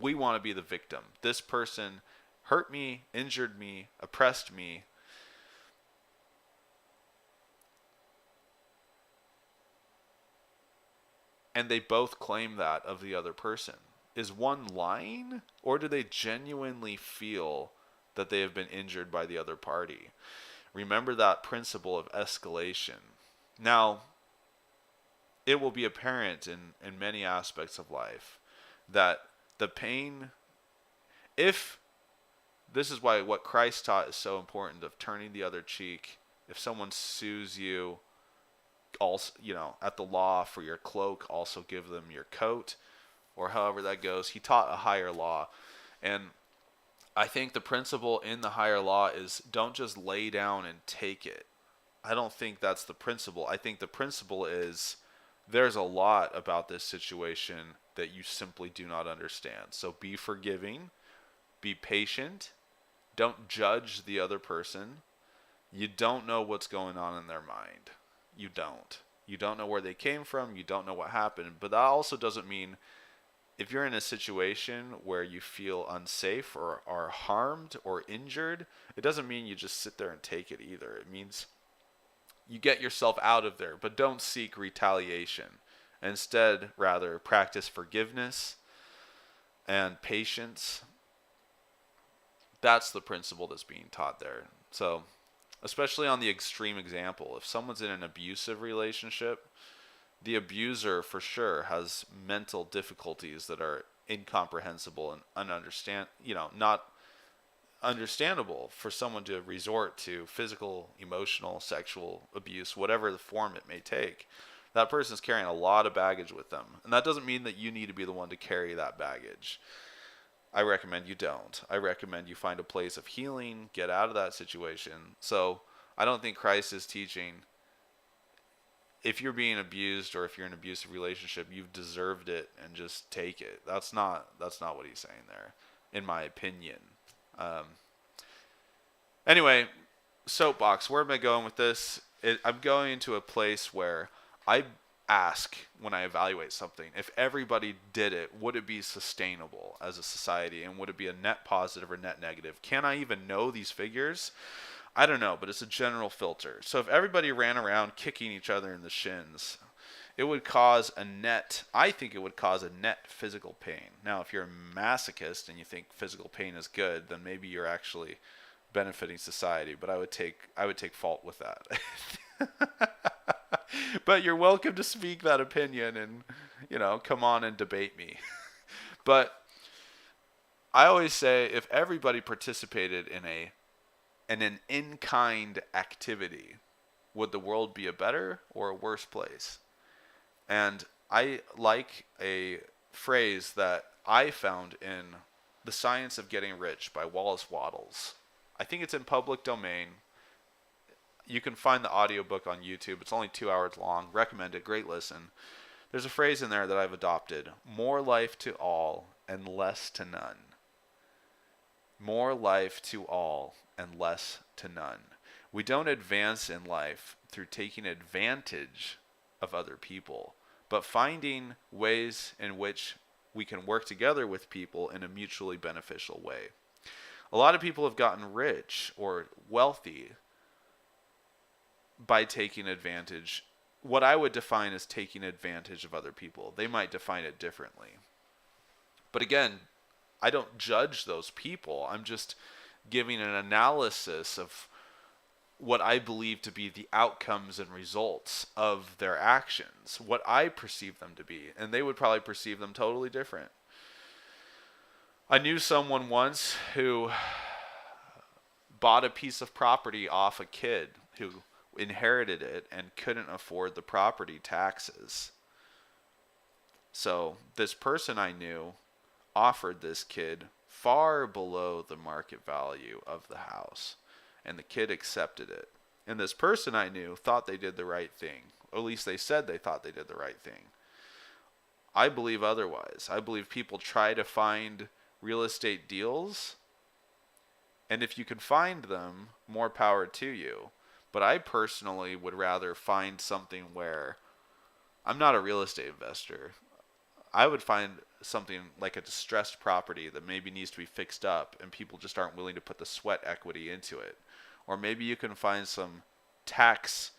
We want to be the victim. This person hurt me, injured me, oppressed me. And they both claim that of the other person. Is one lying, or do they genuinely feel that they have been injured by the other party? Remember that principle of escalation. Now, it will be apparent in many aspects of life that the pain, if this is why what Christ taught is so important, of turning the other cheek. If someone sues you, also, at the law for your cloak, also give them your coat, or however that goes. He taught a higher law. And I think the principle in the higher law is don't just lay down and take it. I don't think that's the principle. I think the principle is there's a lot about this situation that you simply do not understand. So be forgiving, be patient, don't judge the other person. You don't know what's going on in their mind. You don't. You don't know where they came from. You don't know what happened. But that also doesn't mean if you're in a situation where you feel unsafe or are harmed or injured, it doesn't mean you just sit there and take it either. It means you get yourself out of there, but don't seek retaliation. Instead, rather, practice forgiveness and patience. That's the principle that's being taught there. So, especially on the extreme example, if someone's in an abusive relationship, the abuser for sure has mental difficulties that are incomprehensible and not understandable for someone to resort to physical, emotional, sexual abuse, whatever the form it may take. That person's carrying a lot of baggage with them. And that doesn't mean that you need to be the one to carry that baggage. I recommend you don't. I recommend you find a place of healing, get out of that situation. So I don't think Christ is teaching if you're being abused or if you're in an abusive relationship, you've deserved it and just take it. That's not what he's saying there, in my opinion. Anyway, soapbox. Where am I going with this? I'm going into a place where I ask when I evaluate something, if everybody did it, would it be sustainable as a society, and would it be a net positive or net negative? Can I even know these figures? I don't know, but it's a general filter. So if everybody ran around kicking each other in the shins, it would cause I think it would cause a net physical pain. Now, if you're a masochist and you think physical pain is good, then maybe you're actually benefiting society, but I would take fault with that. But you're welcome to speak that opinion and, come on and debate me. But I always say if everybody participated in an in-kind activity, would the world be a better or a worse place? And I like a phrase that I found in The Science of Getting Rich by Wallace Wattles. I think it's in public domain. You can find the audiobook on YouTube. It's only 2 hours long. Recommend it. Great listen. There's a phrase in there that I've adopted. More life to all and less to none. More life to all and less to none. We don't advance in life through taking advantage of other people, but finding ways in which we can work together with people in a mutually beneficial way. A lot of people have gotten rich or wealthy by taking advantage, what I would define as taking advantage of other people. They might define it differently. But again, I don't judge those people. I'm just giving an analysis of what I believe to be the outcomes and results of their actions, what I perceive them to be, and they would probably perceive them totally different. I knew someone once who bought a piece of property off a kid who inherited it and couldn't afford the property taxes. So this person I knew offered this kid far below the market value of the house, and the kid accepted it. And this person I knew thought they did the right thing, or at least they said they thought they did the right thing. I believe otherwise. I believe people try to find real estate deals, and if you can find them, more power to you. But I personally would rather find something where I'm not a real estate investor. I would find something like a distressed property that maybe needs to be fixed up and people just aren't willing to put the sweat equity into it. Or maybe you can find some tax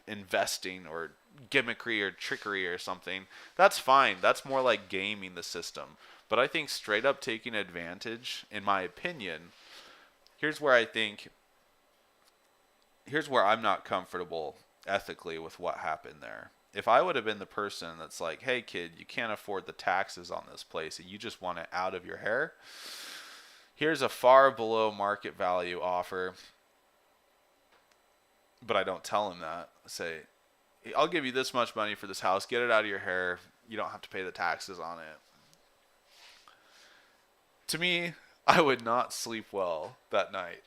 investing or gimmickry or trickery or something. That's fine. That's more like gaming the system. But I think straight up taking advantage, in my opinion, here's where I'm not comfortable ethically with what happened there. If I would have been the person that's like, hey kid, you can't afford the taxes on this place and you just want it out of your hair, here's a far below market value offer. But I don't tell him that. I say, I'll give you this much money for this house, get it out of your hair, you don't have to pay the taxes on it. To me, I would not sleep well that night.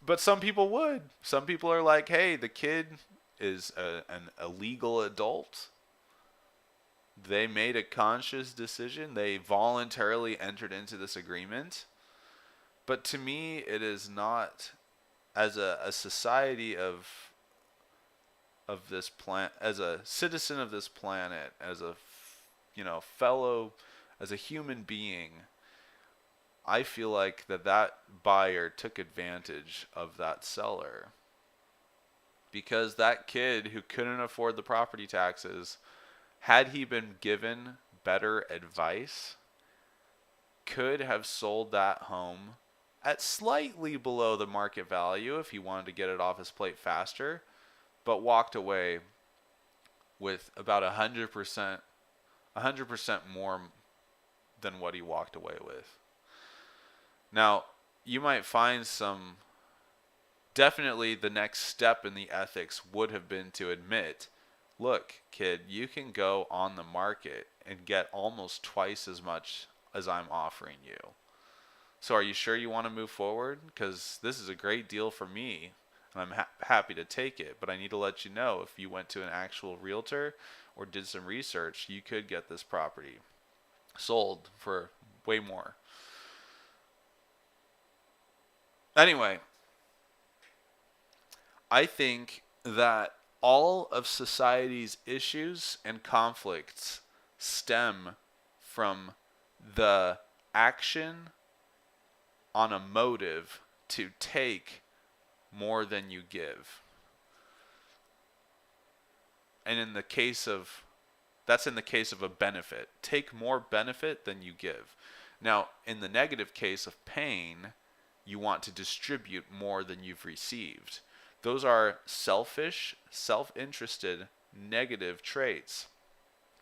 But some people would. Some people are like, hey, the kid is a legal adult. They made a conscious decision. They voluntarily entered into this agreement. But to me, it is not, as a society of this planet, as a citizen of this planet, as a fellow, as a human being, I feel like that buyer took advantage of that seller, because that kid who couldn't afford the property taxes, had he been given better advice, could have sold that home at slightly below the market value if he wanted to get it off his plate faster, but walked away with about 100% more than what he walked away with. Now, you might find definitely the next step in the ethics would have been to admit, look, kid, you can go on the market and get almost twice as much as I'm offering you. So are you sure you want to move forward? Because this is a great deal for me, and I'm happy to take it. But I need to let you know, if you went to an actual realtor or did some research, you could get this property sold for way more. Anyway, I think that all of society's issues and conflicts stem from the action on a motive to take more than you give. And that's in the case of a benefit. Take more benefit than you give. Now, in the negative case of pain, you want to distribute more than you've received. Those are selfish, self-interested, negative traits.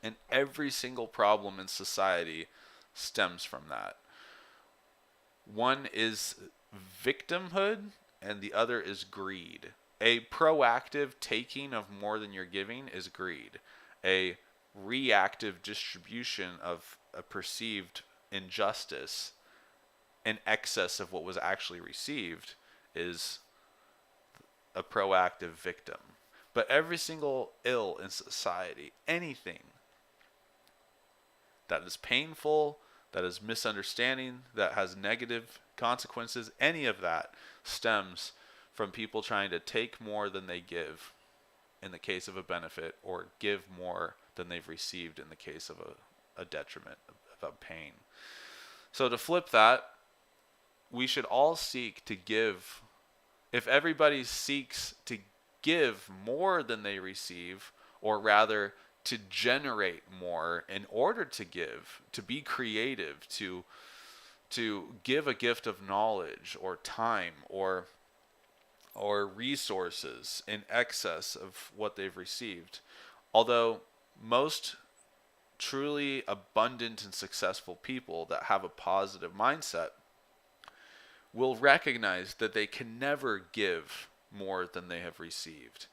And every single problem in society stems from that. One is victimhood, and the other is greed. A proactive taking of more than you're giving is greed. A reactive distribution of a perceived injustice in excess of what was actually received is a proactive victim. But every single ill in society, anything that is painful, that is misunderstanding, that has negative consequences, any of that stems from people trying to take more than they give in the case of a benefit, or give more than they've received in the case of a detriment, of a pain. So to flip that, we should all seek to give. If everybody seeks to give more than they receive, or rather to generate more in order to give, to be creative, to give a gift of knowledge or time or resources in excess of what they've received. Although most truly abundant and successful people that have a positive mindset will recognize that they can never give more than they have received,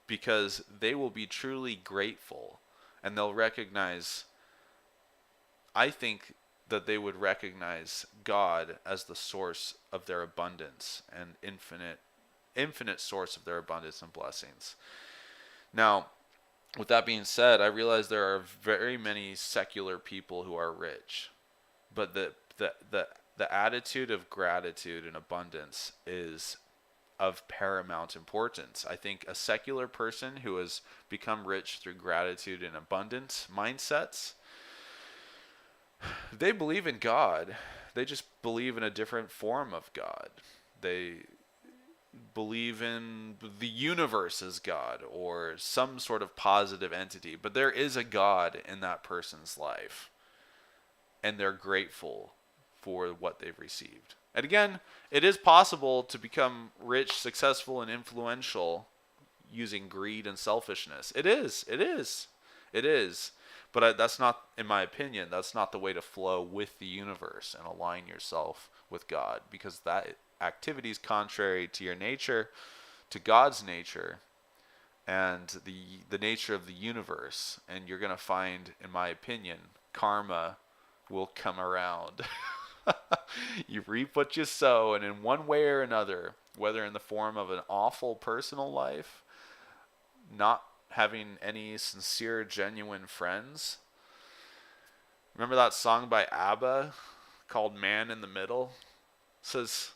because they will be truly grateful, and they'll recognize, I think that they would recognize God as the source of their abundance and infinite source of their abundance and blessings. Now, with that being said, I realize there are very many secular people who are rich, but the attitude of gratitude and abundance is of paramount importance. I think a secular person who has become rich through gratitude and abundance mindsets, they believe in God. They just believe in a different form of God. They believe in the universe as God or some sort of positive entity, but there is a God in that person's life, and they're grateful for what they've received. And again, it is possible to become rich, successful, and influential using greed and selfishness. It is. But that's not, in my opinion, that's not the way to flow with the universe and align yourself with God, because that activity is contrary to your nature, to God's nature, and the nature of the universe. And you're going to find, in my opinion, karma will come around. You reap what you sow, and in one way or another, whether in the form of an awful personal life, not having any sincere, genuine friends. Remember that song by ABBA called Man in the Middle? It says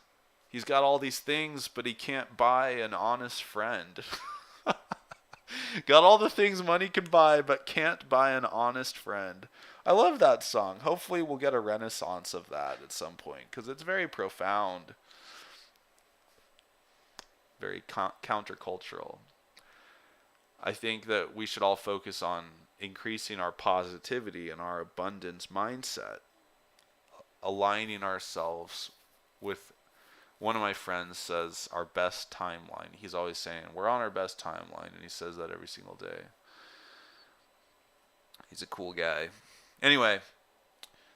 he's got all these things, but he can't buy an honest friend. Got all the things money can buy, but can't buy an honest friend. I love that song. Hopefully we'll get a renaissance of that at some point, because it's very profound, very countercultural. I think that we should all focus on increasing our positivity and our abundance mindset, aligning ourselves with, one of my friends says, our best timeline. He's always saying, we're on our best timeline, and he says that every single day. He's a cool guy. Anyway,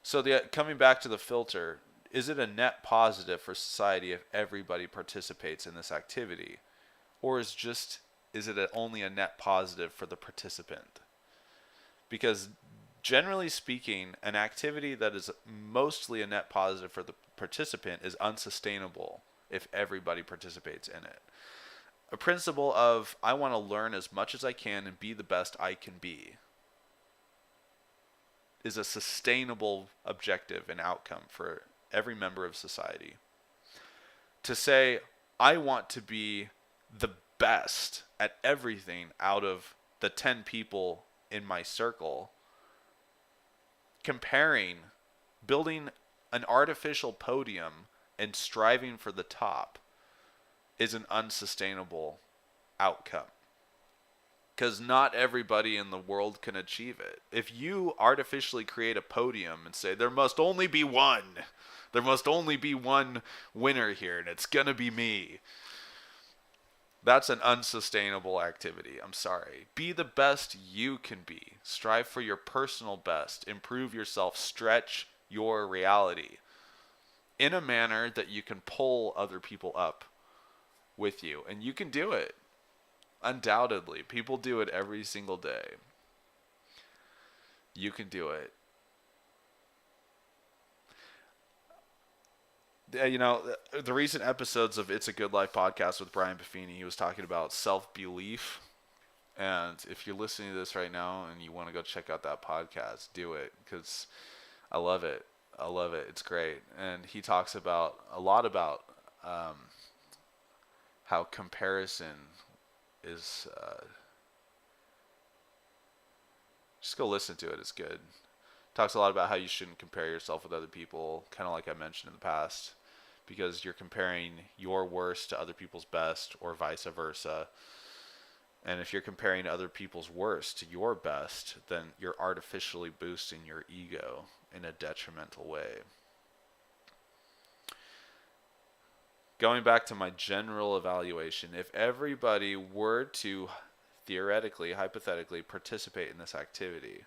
so coming back to the filter, is it a net positive for society if everybody participates in this activity? Or is it only a net positive for the participant? Because generally speaking, an activity that is mostly a net positive for the participant is unsustainable if everybody participates in it. A principle of, I want to learn as much as I can and be the best I can be, is a sustainable objective and outcome for every member of society. To say, I want to be the best at everything out of the 10 people in my circle, building an artificial podium and striving for the top, is an unsustainable outcome. Because not everybody in the world can achieve it. If you artificially create a podium and say, there must only be one winner here, and it's going to be me, that's an unsustainable activity. I'm sorry. Be the best you can be. Strive for your personal best. Improve yourself. Stretch your reality in a manner that you can pull other people up with you. And you can do it. Undoubtedly. People do it every single day. You can do it. You know, the recent episodes of It's a Good Life podcast with Brian Buffini, he was talking about self-belief. And if you're listening to this right now and you want to go check out that podcast, do it, because I love it. I love it. It's great. And he talks a lot about how comparison is... just go listen to it. It's good. Talks a lot about how you shouldn't compare yourself with other people, kind of like I mentioned in the past, because you're comparing your worst to other people's best or vice versa. And if you're comparing other people's worst to your best, then you're artificially boosting your ego in a detrimental way. Going back to my general evaluation, if everybody were to theoretically, hypothetically participate in this activity,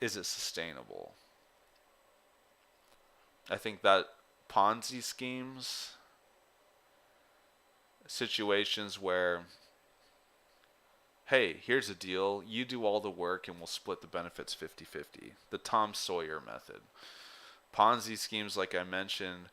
is it sustainable? I think that Ponzi schemes, situations where, hey, here's a deal, you do all the work and we'll split the benefits 50-50. The Tom Sawyer method. Ponzi schemes, like I mentioned,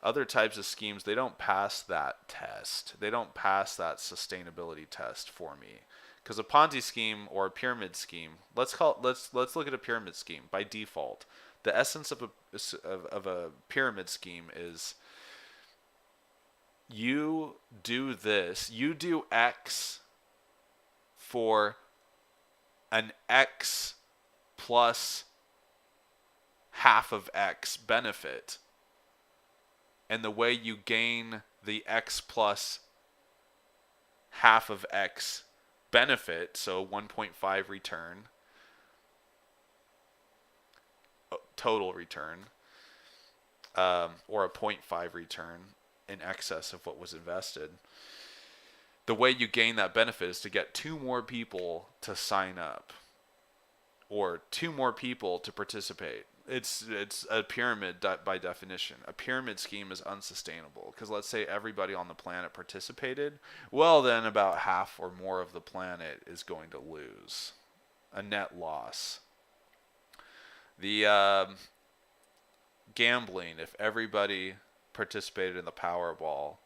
other types of schemes, they don't pass that test. They don't pass that sustainability test for me. Because a Ponzi scheme or a pyramid scheme, let's look at a pyramid scheme by default. The essence of a pyramid scheme is you do this, you do X for an X plus half of X benefit. And the way you gain the X plus half of X benefit, so 1.5 return, total return, or a 0.5 return in excess of what was invested. The way you gain that benefit is to get 2 more people to sign up or 2 more people to participate. It's a pyramid by definition. A pyramid scheme is unsustainable because let's say everybody on the planet participated. Well, then about half or more of the planet is going to lose. A net loss. The gambling, if everybody participated in the Powerball,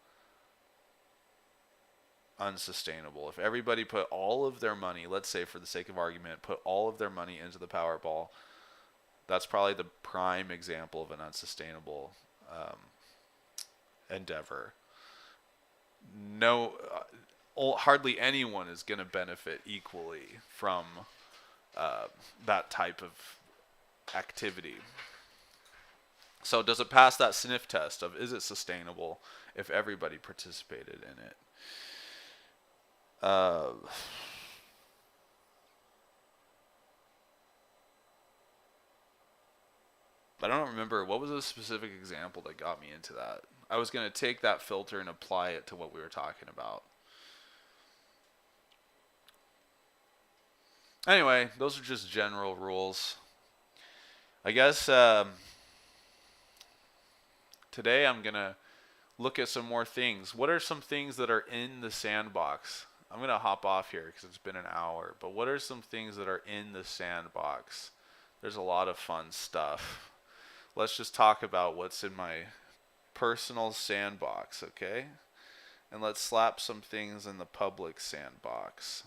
unsustainable. If everybody put all of their money, let's say for the sake of argument, put all of their money into the Powerball, that's probably the prime example of an unsustainable endeavor. No, hardly anyone is going to benefit equally from that type of activity. So does it pass that sniff test of is it sustainable if everybody participated in it? I don't remember what was a specific example that got me into that. I was going to take that filter and apply it to what we were talking about. Anyway, those are just general rules. I guess today I'm going to look at some more things. What are some things that are in the sandbox? I'm going to hop off here because it's been an hour. But what are some things that are in the sandbox? There's a lot of fun stuff. Let's just talk about what's in my personal sandbox, okay? And let's slap some things in the public sandbox.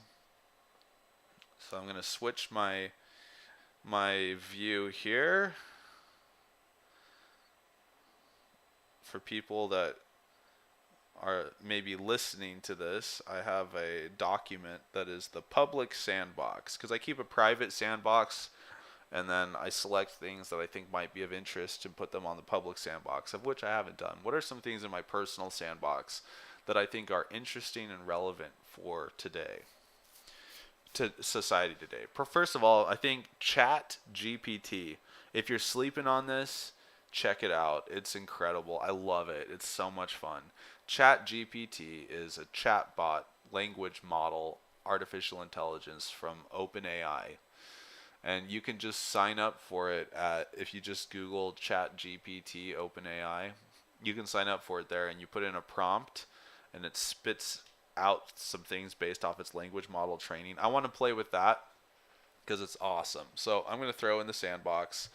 So I'm going to switch my view here. For people that are maybe listening to this, I have a document that is the public sandbox, because I keep a private sandbox and then I select things that I think might be of interest and put them on the public sandbox, of which I haven't done. What are some things in my personal sandbox that I think are interesting and relevant for today, to society today? First of all, I think Chat GPT. If you're sleeping on this, check it out. It's incredible. I love it. It's so much fun. Chat GPT is a chatbot language model artificial intelligence from OpenAI. And you can just sign up for it if you just Google Chat GPT OpenAI, you can sign up for it there and you put in a prompt and it spits out some things based off its language model training. I want to play with that because it's awesome. So I'm going to throw in the sandbox,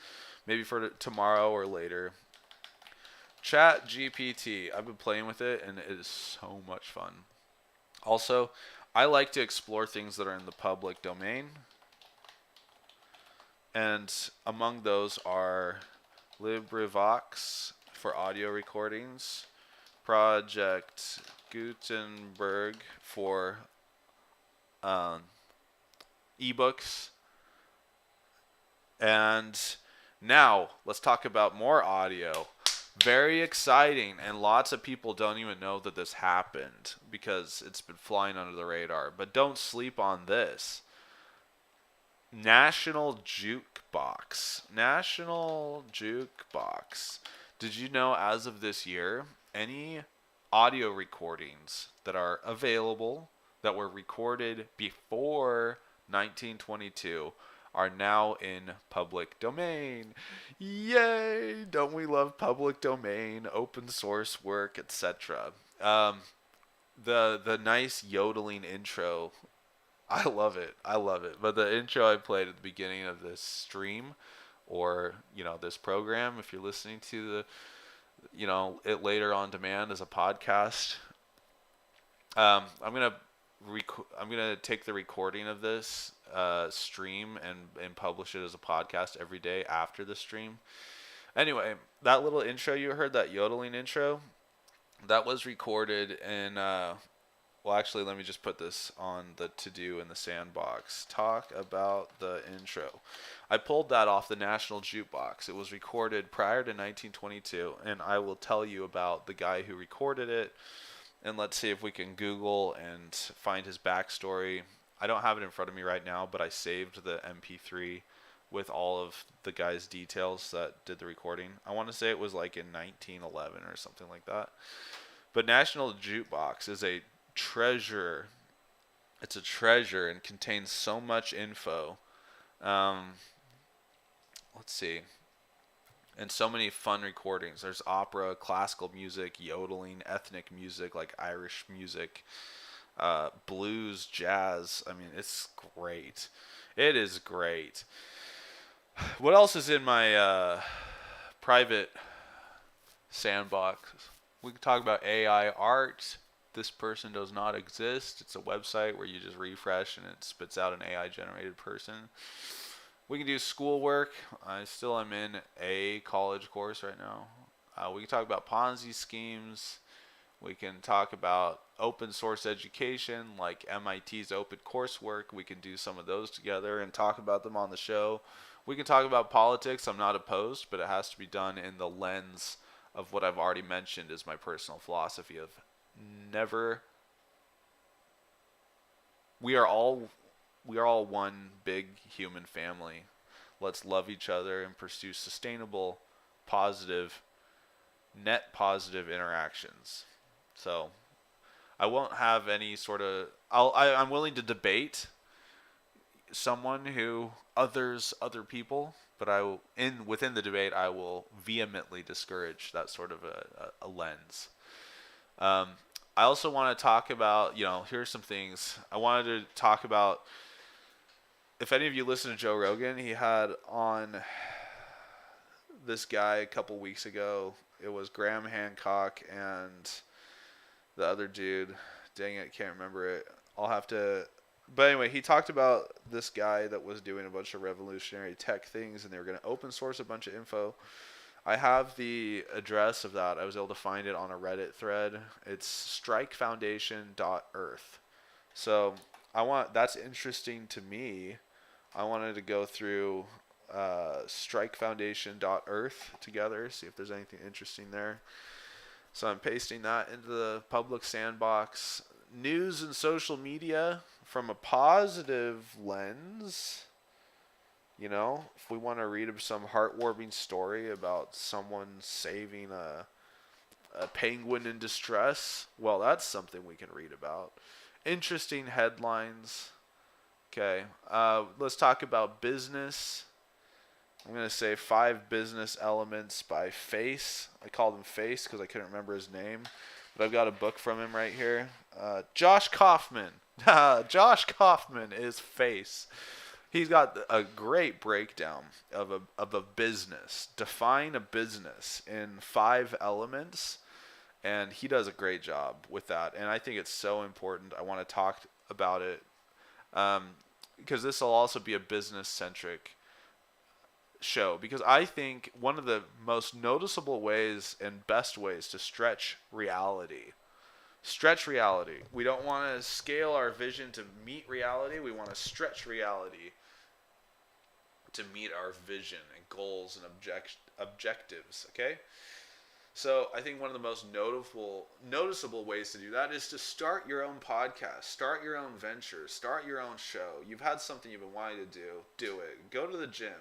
maybe for tomorrow or later. Chat GPT. I've been playing with it and it is so much fun. Also, I like to explore things that are in the public domain. And among those are LibriVox for audio recordings, Project Gutenberg for ebooks, and Now, let's talk about more audio. Very exciting, and lots of people don't even know that this happened because it's been flying under the radar. But don't sleep on this. National Jukebox. National Jukebox. Did you know as of this year, any audio recordings that are available that were recorded before 1922 are now in public domain? Yay! Don't we love public domain, open source work, etc. The nice yodeling intro, I love it. I love it. But the intro I played at the beginning of this stream, or this program, if you're listening to it later on demand as a podcast, I'm gonna take the recording of this stream and publish it as a podcast every day after the stream. Anyway, that little intro you heard, that yodeling intro, that was recorded in well, actually, let me just put this on the to-do in the sandbox. Talk about the intro. I pulled that off the National Jukebox. It was recorded prior to 1922, and I will tell you about the guy who recorded it, and let's see if we can Google and find his backstory. I don't have it in front of me right now, but I saved the MP3 with all of the guy's details that did the recording. I want to say it was like in 1911 or something like that. But National Jukebox is a treasure. It's a treasure and contains so much info. Let's see. And so many fun recordings. There's opera, classical music, yodeling, ethnic music like Irish music, blues, jazz. I mean, it's great. It is great. What else is in my private sandbox? We can talk about AI art. This person does not exist. It's a website where you just refresh and it spits out an AI generated person. We can do schoolwork. I still am in a college course right now. We can talk about Ponzi schemes. We can talk about open source education like MIT's open coursework. We can do some of those together and talk about them on the show. We can talk about politics. I'm not opposed, but it has to be done in the lens of what I've already mentioned is my personal philosophy of never. We are all one big human family. Let's love each other and pursue sustainable, positive, net positive interactions. So I won't have any sort of. I'm willing to debate someone who other people, but within the debate I will vehemently discourage that sort of a lens. I also want to talk about, here's some things. I wanted to talk about, if any of you listen to Joe Rogan, he had on this guy a couple weeks ago. It was Graham Hancock and the other dude. Dang it, can't remember it. I'll have to. But anyway, he talked about this guy that was doing a bunch of revolutionary tech things, and they were going to open source a bunch of info. I have the address of that. I was able to find it on a Reddit thread. It's strikefoundation.earth. So that's interesting to me. I wanted to go through strikefoundation.earth together, see if there's anything interesting there. So I'm pasting that into the public sandbox. News and social media from a positive lens. If we want to read some heartwarming story about someone saving a penguin in distress, well, that's something we can read about. Interesting headlines. Okay, let's talk about business. I'm going to say 5 business elements by Face. I called him Face because I couldn't remember his name. But I've got a book from him right here. Josh Kaufman. Josh Kaufman is Face. He's got a great breakdown of a business. Define a business in 5 elements, and he does a great job with that. And I think it's so important. I want to talk about it because this will also be a business-centric show. Because I think one of the most noticeable ways and best ways to stretch reality. We don't want to scale our vision to meet reality. We want to stretch reality. to meet our vision and goals and objectives, okay? So I think one of the most noticeable ways to do that is to start your own podcast, start your own venture, start your own show. You've had something you've been wanting to do it. Go to the gym.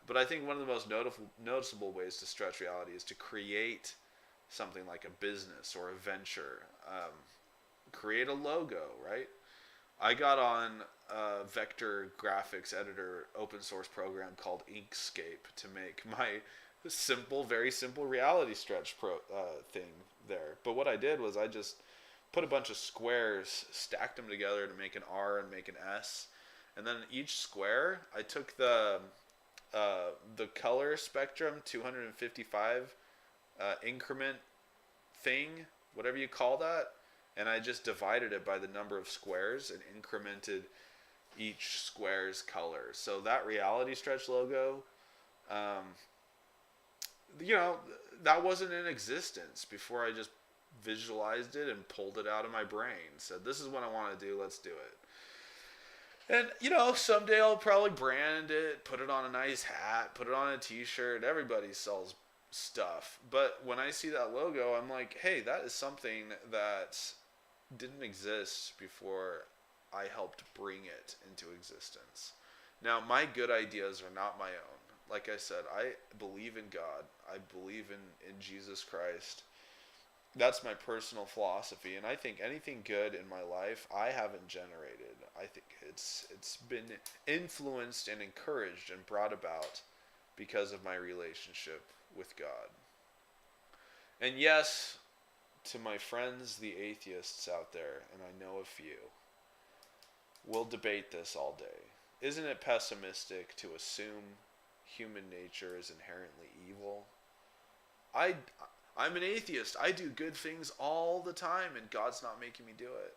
But I think one of the most noticeable ways to stretch reality is to create something like a business or a venture. Create a logo, right? I got on a vector graphics editor open source program called Inkscape to make my very simple reality stretch thing there. But what I did was I just put a bunch of squares, stacked them together to make an R and make an S, and then each square I took the color spectrum 255 increment thing, whatever you call that, and I just divided it by the number of squares and incremented each square's color. So that reality stretch logo, that wasn't in existence before I just visualized it and pulled it out of my brain. Said, this is what I want to do, let's do it. And, someday I'll probably brand it, put it on a nice hat, put it on a t-shirt. Everybody sells stuff. But when I see that logo, I'm like, hey, that is something that didn't exist before I helped bring it into existence. Now, my good ideas are not my own. Like I said, I believe in God. I believe in Jesus Christ. That's my personal philosophy, and I think anything good in my life I haven't generated. I think it's been influenced and encouraged and brought about because of my relationship with God. And yes, to my friends, the atheists out there, and I know a few, we'll debate this all day. Isn't it pessimistic to assume human nature is inherently evil? I'm an atheist. I do good things all the time, and God's not making me do it.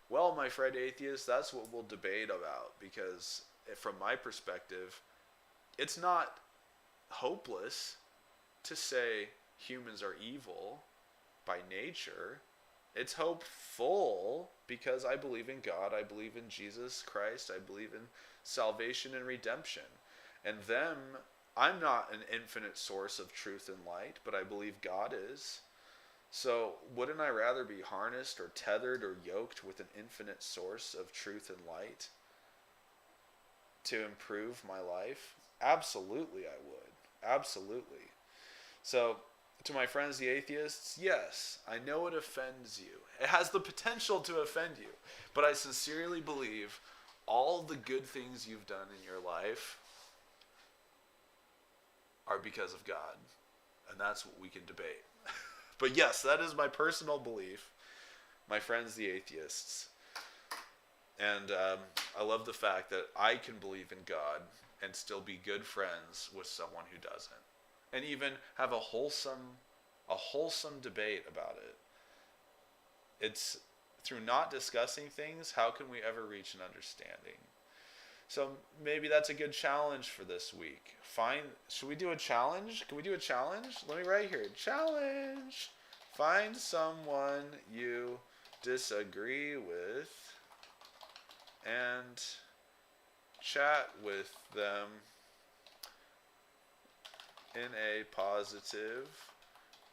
Well, my friend atheist, that's what we'll debate about, because from my perspective, it's not hopeless to say humans are evil by nature. It's hopeful because I believe in God, I believe in Jesus Christ, I believe in salvation and redemption. And I'm not an infinite source of truth and light, but I believe God is. So wouldn't I rather be harnessed or tethered or yoked with an infinite source of truth and light to improve my life? Absolutely I would. Absolutely. So to my friends the atheists, yes, I know it offends you. It has the potential to offend you. But I sincerely believe all the good things you've done in your life are because of God. And that's what we can debate. But yes, that is my personal belief. My friends, the atheists. And I love the fact that I can believe in God and still be good friends with someone who doesn't. And even have a wholesome debate about it. It's through not discussing things, how can we ever reach an understanding? So maybe that's a good challenge for this week. Should we do a challenge? Can we do a challenge? Let me write here. Challenge. Find someone you disagree with and chat with them in a positive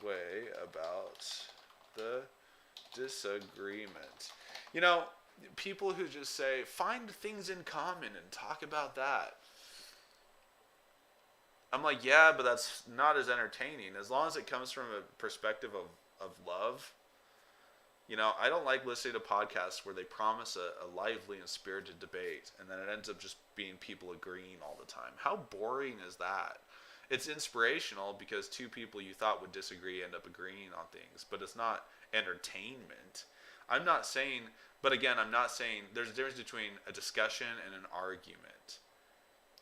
way about the disagreement. People who just say, find things in common and talk about that. I'm like, yeah, but that's not as entertaining. As long as it comes from a perspective of love. I don't like listening to podcasts where they promise a lively and spirited debate, and then it ends up just being people agreeing all the time. How boring is that? It's inspirational because two people you thought would disagree end up agreeing on things, but it's not entertainment. I'm not saying there's a difference between a discussion and an argument.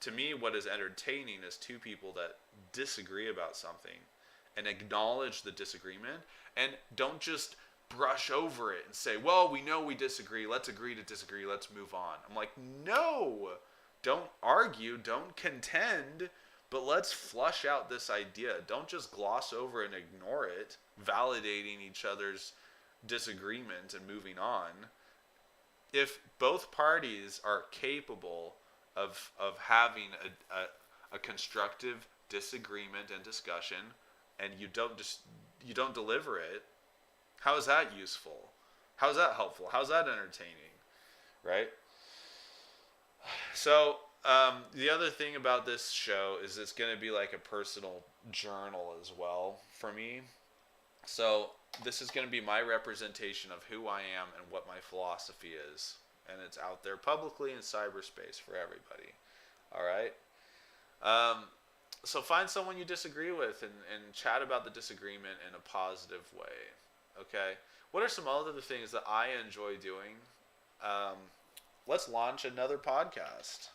To me, what is entertaining is two people that disagree about something and acknowledge the disagreement and don't just brush over it and say, well, we know we disagree. Let's agree to disagree. Let's move on. I'm like, no, don't argue. Don't contend. But let's flush out this idea. Don't just gloss over and ignore it, validating each other's disagreement and moving on. If both parties are capable of having a constructive disagreement and discussion, and you don't deliver it, how is that useful? How is that helpful? How's that entertaining? Right? So the other thing about this show is it's going to be like a personal journal as well for me. So this is going to be my representation of who I am and what my philosophy is, and it's out there publicly in cyberspace for everybody. All right. So find someone you disagree with and chat about the disagreement in a positive way. Okay. What are some other things that I enjoy doing? Let's launch another podcast.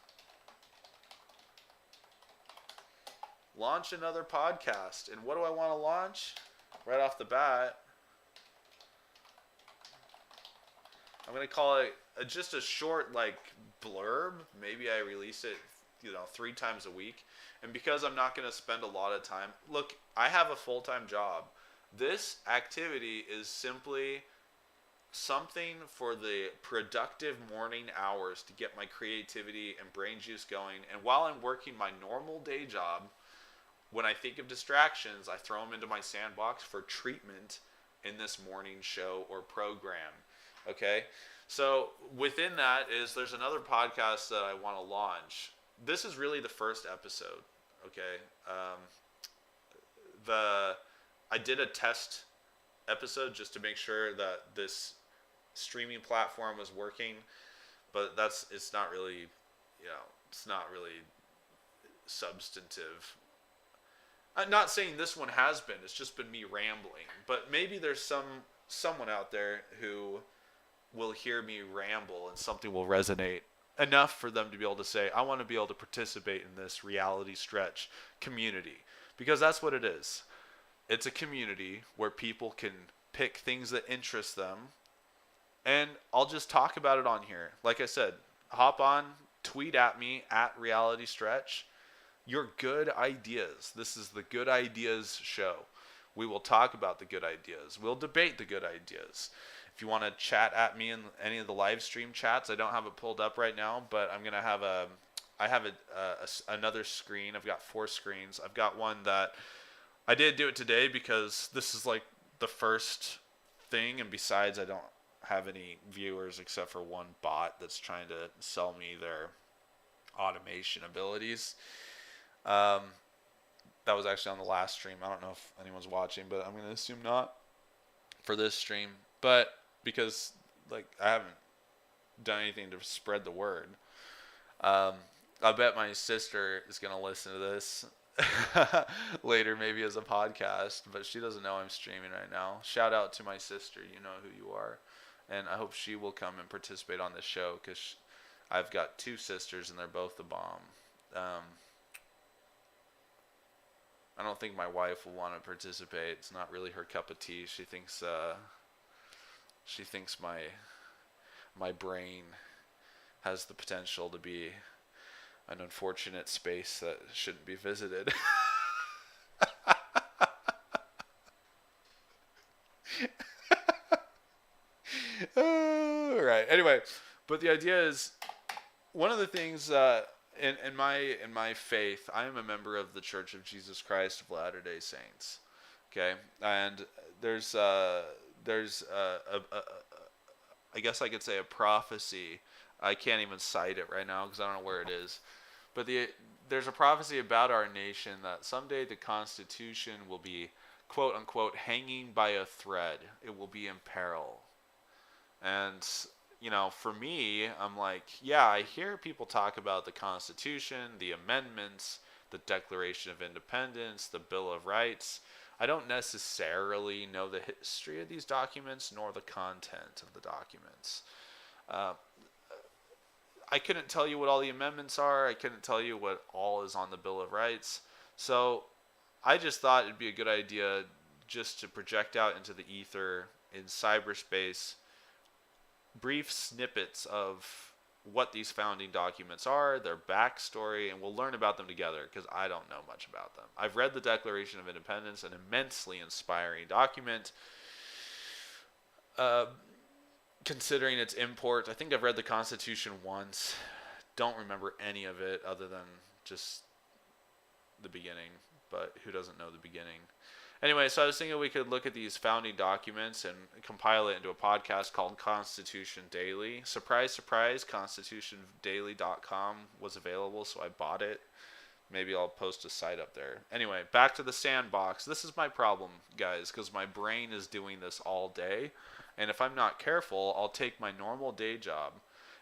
Launch another podcast. And what do I want to launch? Right off the bat, I'm going to call it just a short blurb. Maybe I release it 3 times a week. And because I'm not going to spend a lot of time, look, I have a full-time job. This activity is simply something for the productive morning hours to get my creativity and brain juice going. And while I'm working my normal day job, when I think of distractions, I throw them into my sandbox for treatment in this morning show or program. Okay? So within that there's another podcast that I want to launch. This is really the first episode. Okay? I did a test episode just to make sure that this streaming platform was working, but it's not really substantive. I'm not saying this one has been. It's just been me rambling. But maybe there's someone out there who will hear me ramble and something will resonate enough for them to be able to say, I want to be able to participate in this reality stretch community. Because that's what it is. It's a community where people can pick things that interest them. And I'll just talk about it on here. Like I said, hop on, tweet at me at reality stretch. Your good ideas. This is the Good Ideas show. We will talk about the good ideas. We'll debate the good ideas. If you want to chat at me in any of the live stream chats, I don't have it pulled up right now, but I'm gonna have another screen. I've got 4 screens. I've got one that I did do it today because this is like the first thing, and besides, I don't have any viewers except for one bot that's trying to sell me their automation abilities. That was actually on the last stream. I don't know if anyone's watching, but I'm going to assume not for this stream. But because I haven't done anything to spread the word, I bet my sister is going to listen to this later, maybe as a podcast, but she doesn't know I'm streaming right now. Shout out to my sister. You know who you are. And I hope she will come and participate on this show because I've got 2 sisters and they're both the bomb. I don't think my wife will want to participate. It's not really her cup of tea. She thinks my brain has the potential to be an unfortunate space that shouldn't be visited. All right. Anyway, but the idea is one of the things in my faith, I am a member of the Church of Jesus Christ of Latter-day Saints. Okay, and there's I guess I could say a prophecy. I can't even cite it right now because I don't know where it is. But there's a prophecy about our nation that someday the Constitution will be, quote unquote, hanging by a thread. It will be in peril. And for me, I'm like, yeah, I hear people talk about the Constitution, the amendments, the Declaration of Independence, the Bill of Rights. I don't necessarily know the history of these documents nor the content of the documents. I couldn't tell you what all the amendments are. I couldn't tell you what all is on the Bill of Rights. So I just thought it'd be a good idea just to project out into the ether in cyberspace brief snippets of what these founding documents are, their backstory, and we'll learn about them together because I don't know much about them. I've read the Declaration of Independence, an immensely inspiring document. Considering its import, I think I've read the Constitution once. don't remember any of it other than just the beginning, but who doesn't know the beginning? Anyway, so I was thinking we could look at these founding documents and compile it into a podcast called Constitution Daily. Surprise, surprise, constitutiondaily.com was available, so I bought it. Maybe I'll post a site up there. Anyway, back to the sandbox. This is my problem, guys, because my brain is doing this all day. And if I'm not careful, I'll take my normal day job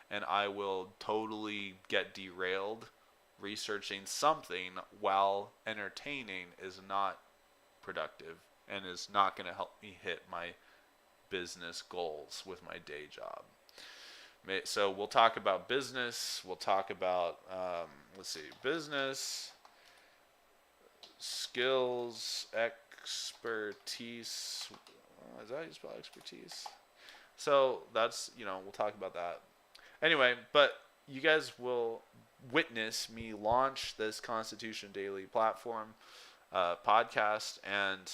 and I will totally get derailed researching something while entertaining is not productive and is not going to help me hit my business goals with my day job. So we'll talk about business. We'll talk about, business, skills, expertise. Is that how you spell expertise? So that's, we'll talk about that. Anyway, but you guys will witness me launch this Constitution Daily platform, podcast, and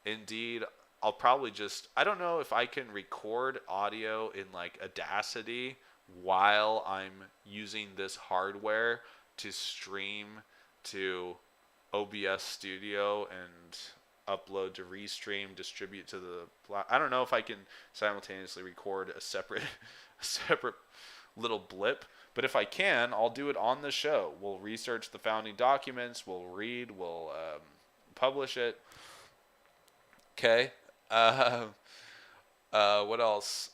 indeed, I'll probably I don't know if I can record audio in like Audacity while I'm using this hardware to stream to OBS Studio and upload to Restream, distribute to I don't know if I can simultaneously record a separate little blip, but if I can, I'll do it on the show. We'll research the founding documents, we'll read, we'll publish it. Okay. What else?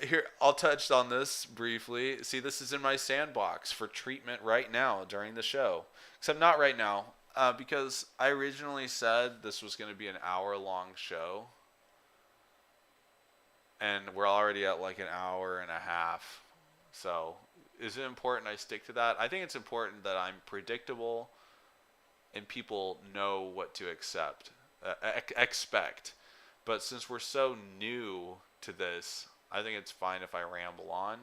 Here, I'll touch on this briefly. See, this is in my sandbox for treatment right now during the show. Except not right now, because I originally said this was going to be an hour-long show. And we're already at like an hour and a half. So, is it important I stick to that? I think it's important that I'm predictable and people know what to expect. But since we're so new to this, I think it's fine if I ramble on.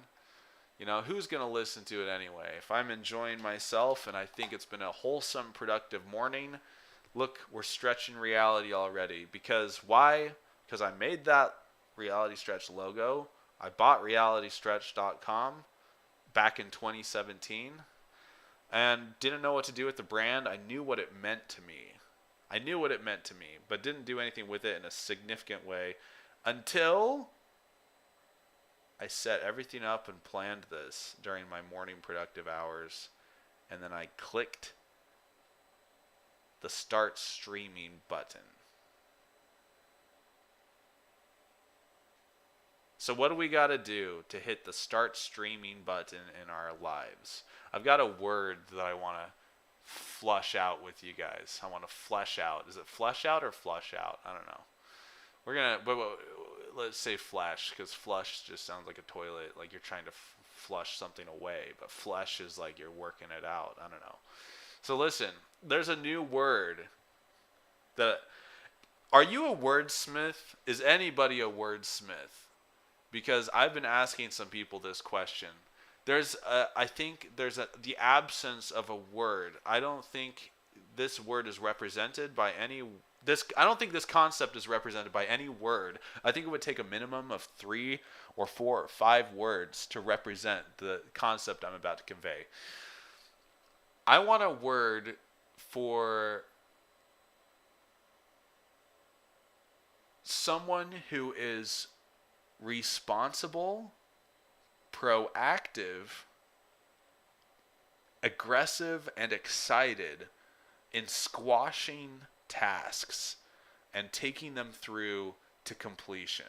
Who's going to listen to it anyway? If I'm enjoying myself and I think it's been a wholesome, productive morning, look, we're stretching reality already. Because why? Because I made that Reality Stretch logo. I bought realitystretch.com back in 2017 and didn't know what to do with the brand. I knew what it meant to me. But didn't do anything with it in a significant way until I set everything up and planned this during my morning productive hours. And then I clicked the start streaming button. So what do we got to do to hit the start streaming button in our lives? I've got a word that I want to flush out with you guys. I want to flesh out. Is it flesh out or flush out? I don't know. We're going to, let's say flesh, because flush just sounds like a toilet, like you're trying to flush something away. But flesh is like you're working it out. I don't know. So listen, there's a new word are you a wordsmith? Is anybody a wordsmith? Because I've been asking some people this question. I think there's the absence of a word. I don't think this word is represented by any. I don't think this concept is represented by any word. I think it would take a minimum of 3 or 4 or 5 words to represent the concept I'm about to convey. I want a word for someone who is responsible, proactive, aggressive, and excited in squashing tasks and taking them through to completion.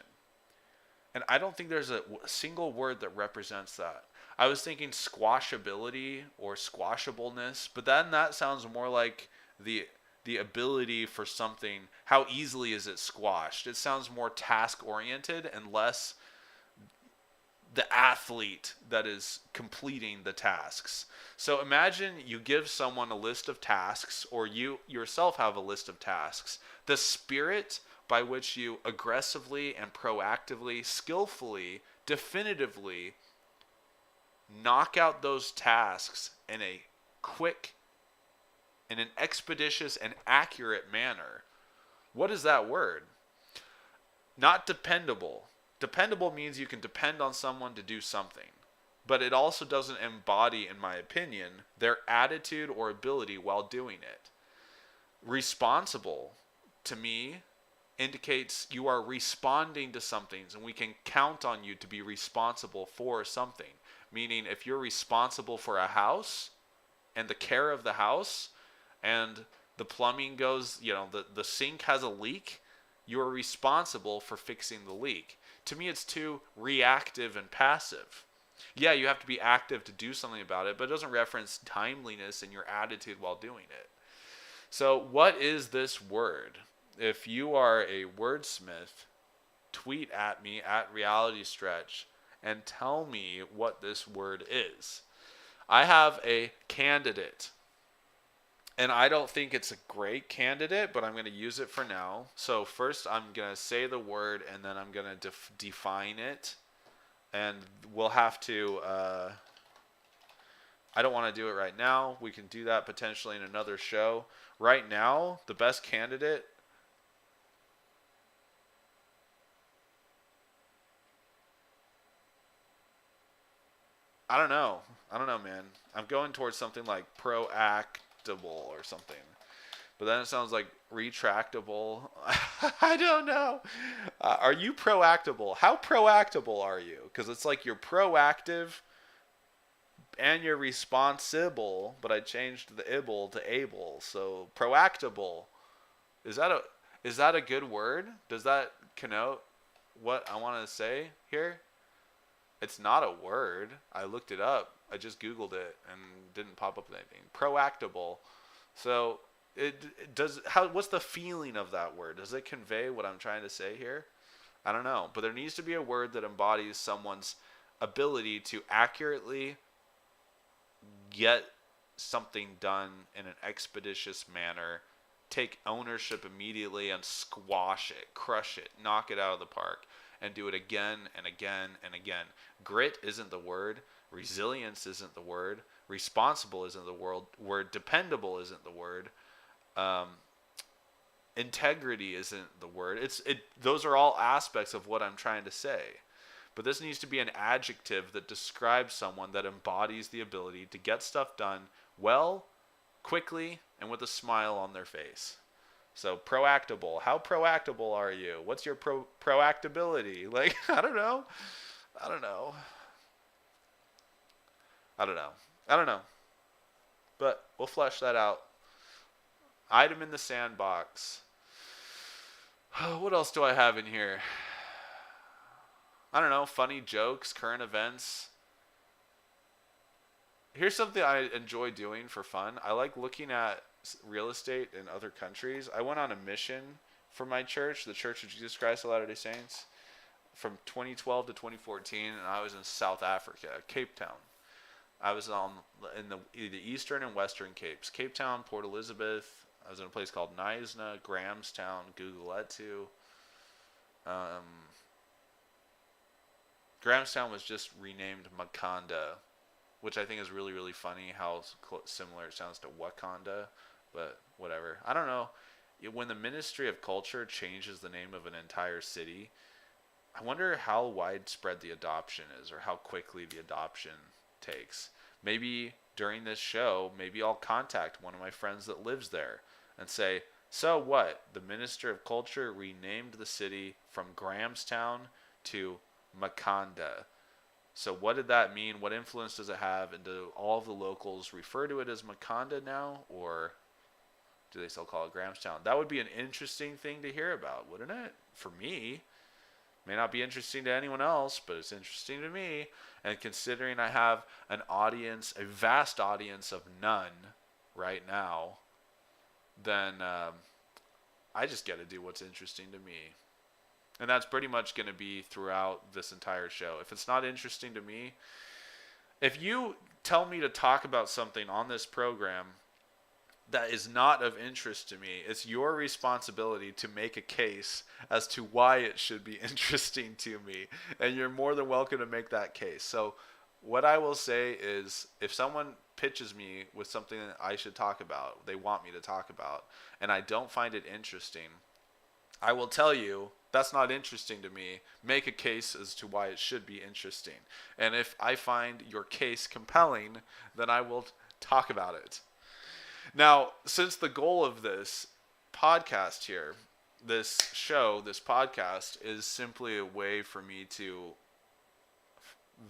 And I don't think there's a single word that represents that. I was thinking squashability or squashableness, but then that sounds more like the ability for something, how easily is it squashed? It sounds more task-oriented and less the athlete that is completing the tasks. So imagine you give someone a list of tasks, or you yourself have a list of tasks. The spirit by which you aggressively and proactively, skillfully, definitively knock out those tasks in a quick, in an expeditious and accurate manner. What is that word? Not dependable. Dependable means you can depend on someone to do something. but it also doesn't embody, in my opinion, their attitude or ability while doing it. Responsible, to me, indicates you are responding to something, and we can count on you to be responsible for something. Meaning, if you're responsible for a house and the care of the house, and the plumbing goes, the sink has a leak, you are responsible for fixing the leak. To me, it's too reactive and passive. Yeah, you have to be active to do something about it, but it doesn't reference timeliness in your attitude while doing it. So, what is this word? If you are a wordsmith, tweet at me at RealityStretch and tell me what this word is. I have a candidate, and I don't think it's a great candidate, but I'm going to use it for now. So first I'm going to say the word, and then I'm going to define it. And we'll have to, I don't want to do it right now. We can do that potentially in another show. Right now, the best candidate, I don't know, man. I'm going towards something like proactable or something. But then it sounds like retractable. I don't know. Are you proactable? How proactable are you? Because it's like you're proactive and you're responsible, but I changed the able to able. So proactable. Is that a good word? Does that connote what I want to say here? It's not a word. I looked it up. I just Googled it and didn't pop up with anything. Proactable. So it does. What's the feeling of that word? Does it convey what I'm trying to say here? I don't know. But there needs to be a word that embodies someone's ability to accurately get something done in an expeditious manner, take ownership immediately and squash it, crush it, knock it out of the park, and do it again and again and again. Grit isn't the word. Resilience isn't the word. Responsible isn't the word. Dependable isn't the word. Integrity isn't the word. Those are all aspects of what I'm trying to say. But this needs to be an adjective that describes someone that embodies the ability to get stuff done well, quickly, and with a smile on their face. So proactable. How proactable are you? What's your proactability? Like, I don't know. But we'll flesh that out. Item in the sandbox. What else do I have in here? I don't know. Funny jokes, current events. Here's something I enjoy doing for fun. I like looking at real estate in other countries. I went on a mission for my church, the Church of Jesus Christ of Latter-day Saints, from 2012 to 2014, and I was in South Africa, Cape Town. I was in the eastern and western Capes. Cape Town, Port Elizabeth. I was in a place called Knysna, Grahamstown, Google that too. Grahamstown was just renamed Makanda, which I think is really, really funny how similar it sounds to Wakanda, but whatever. I don't know. When the Ministry of Culture changes the name of an entire city, I wonder how widespread the adoption is, or how quickly the adoption takes. Maybe during this show, maybe I'll contact one of my friends that lives there and say, so what? The Minister of Culture renamed the city from Grahamstown to Makanda. So what did that mean? What influence does it have? And do all of the locals refer to it as Makanda now? Or do they still call it Grahamstown? That would be an interesting thing to hear about, wouldn't it? For me. May not be interesting to anyone else, but it's interesting to me. And considering I have an audience, a vast audience of none right now, then I just get to do what's interesting to me. And that's pretty much going to be throughout this entire show. If it's not interesting to me, if you tell me to talk about something on this program that is not of interest to me, it's your responsibility to make a case as to why it should be interesting to me. And you're more than welcome to make that case. So what I will say is, if someone pitches me with something that I should talk about, they want me to talk about, and I don't find it interesting, I will tell you that's not interesting to me. Make a case as to why it should be interesting. And if I find your case compelling, then I will talk about it. Now, since the goal of this podcast here, this show, this podcast, is simply a way for me to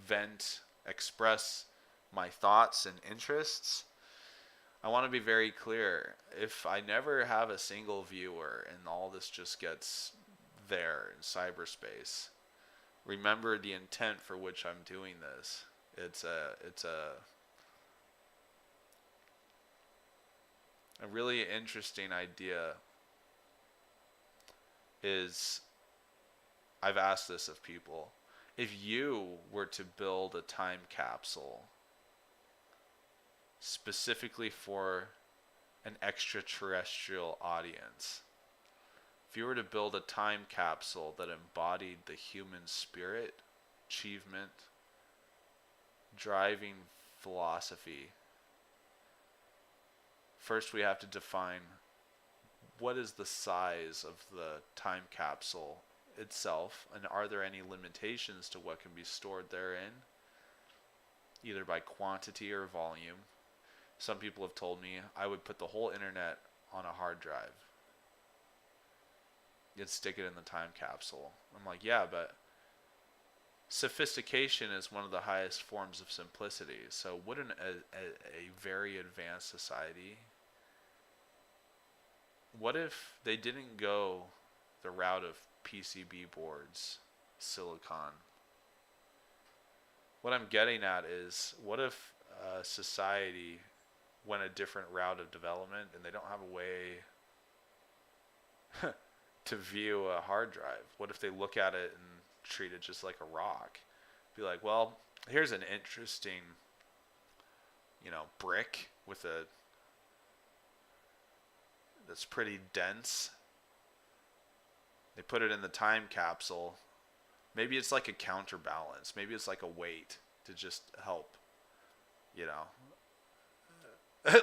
vent, express my thoughts and interests, I want to be very clear. If I never have a single viewer and all this just gets there in cyberspace, remember the intent for which I'm doing this. It's a really interesting idea. Is I've asked this of people. If you were to build a time capsule specifically for an extraterrestrial audience, if you were to build a time capsule that embodied the human spirit, achievement, driving philosophy, first we have to define what is the size of the time capsule itself, and are there any limitations to what can be stored therein, either by quantity or volume. Some people have told me I would put the whole internet on a hard drive. You'd stick it in the time capsule. I'm like, yeah, but sophistication is one of the highest forms of simplicity. So wouldn't a very advanced society, what if they didn't go the route of PCB boards, silicon? What I'm getting at is, what if society went a different route of development and they don't have a way to view a hard drive? What if they look at it and treat it just like a rock? Be like, well, here's an interesting, brick with that's pretty dense. They put it in the time capsule. Maybe it's like a counterbalance. Maybe it's like a weight to just help,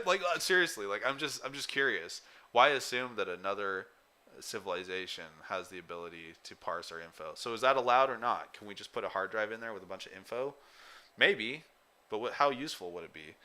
like, seriously, like, I'm just curious. Why assume that another civilization has the ability to parse our info? So is that allowed or not? Can we just put a hard drive in there with a bunch of info? Maybe, but how useful would it be?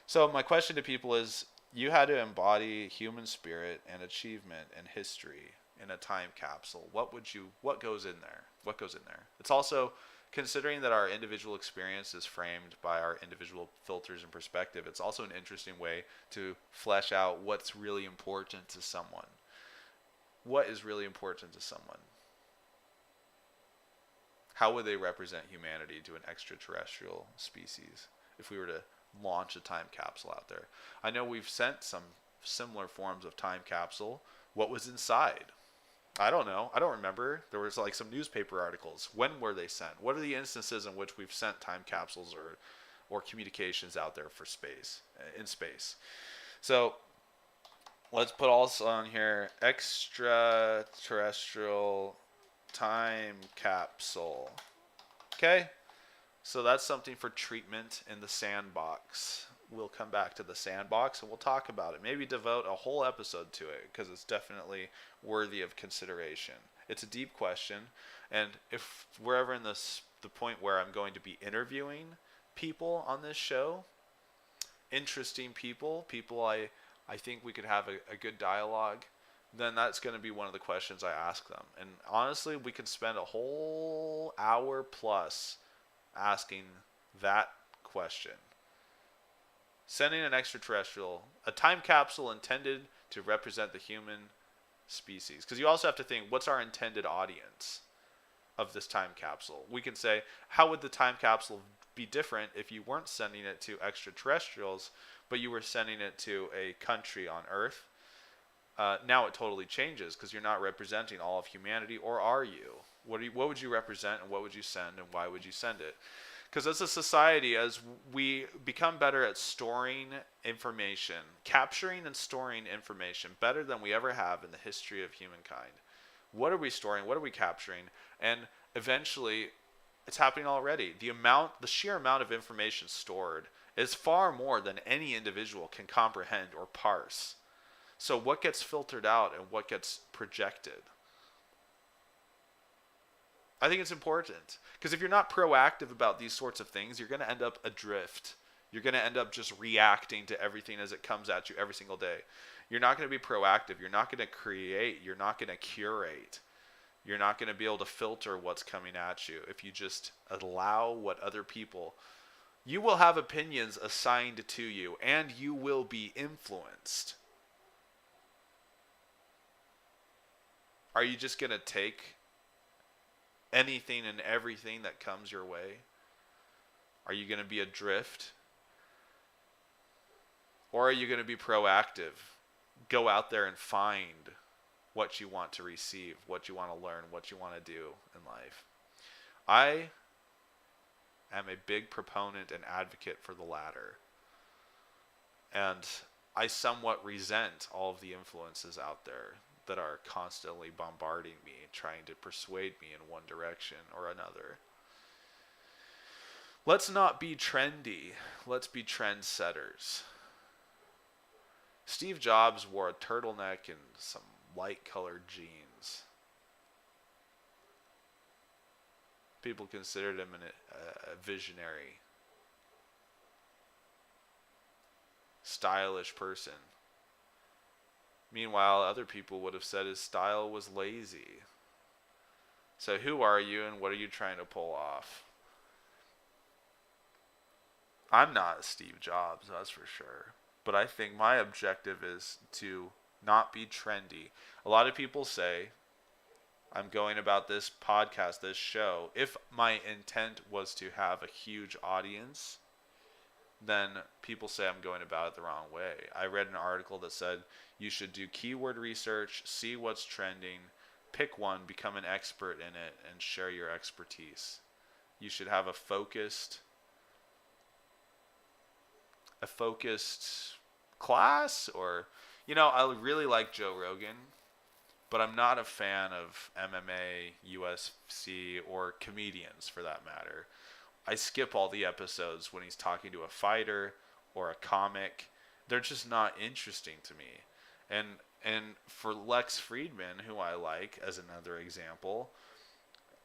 So my question to people is, you had to embody human spirit and achievement and history in a time capsule. What goes in there? What goes in there? It's also, considering that our individual experience is framed by our individual filters and perspective, it's also an interesting way to flesh out what's really important to someone. What is really important to someone? How would they represent humanity to an extraterrestrial species if we were to launch a time capsule out there? I know we've sent some similar forms of time capsule. What was inside? I don't know. I don't remember. There was like some newspaper articles. When were they sent? What are the instances in which we've sent time capsules or communications out there for space, in space? So let's put also on here, extraterrestrial time capsule. Okay? So that's something for treatment in the sandbox. We'll come back to the sandbox and we'll talk about it. Maybe devote a whole episode to it, because it's definitely worthy of consideration. It's a deep question, and if we're ever in the point where I'm going to be interviewing people on this show, interesting people I think we could have a good dialogue, then that's going to be one of the questions I ask them. And honestly, we could spend a whole hour plus asking that question. Sending an extraterrestrial, a time capsule intended to represent the human species. Because you also have to think, what's our intended audience of this time capsule? We can say, how would the time capsule be different if you weren't sending it to extraterrestrials, but you were sending it to a country on Earth? Now it totally changes, because you're not representing all of humanity, or are you? What would you represent, and what would you send, and why would you send it? Because as a society, as we become better at storing information, capturing and storing information better than we ever have in the history of humankind, what are we storing? What are we capturing? And eventually, it's happening already. The sheer amount of information stored is far more than any individual can comprehend or parse. So what gets filtered out and what gets projected? I think it's important because if you're not proactive about these sorts of things, you're going to end up adrift. You're going to end up just reacting to everything as it comes at you every single day. You're not going to be proactive. You're not going to create. You're not going to curate. You're not going to be able to filter what's coming at you if you just allow what other people. You will have opinions assigned to you, and you will be influenced. Are you just going to take anything and everything that comes your way? Are you going to be adrift? Or are you going to be proactive? Go out there and find what you want to receive, what you want to learn, what you want to do in life. I am a big proponent and advocate for the latter. And I somewhat resent all of the influences out there that are constantly bombarding me, trying to persuade me in one direction or another. Let's not be trendy. Let's be trendsetters. Steve Jobs wore a turtleneck and some light-colored jeans. People considered him a visionary, stylish person. Meanwhile, other people would have said his style was lazy. So who are you and what are you trying to pull off? I'm not Steve Jobs, that's for sure. But I think my objective is to not be trendy. A lot of people say, I'm going about this podcast, this show. If my intent was to have a huge audience, then people say I'm going about it the wrong way. I read an article that said you should do keyword research, see what's trending, pick one, become an expert in it, and share your expertise. You should have a focused class, or, I really like Joe Rogan, but I'm not a fan of MMA, UFC, or comedians for that matter. I skip all the episodes when he's talking to a fighter or a comic. They're just not interesting to me. And for Lex Friedman, who I like as another example,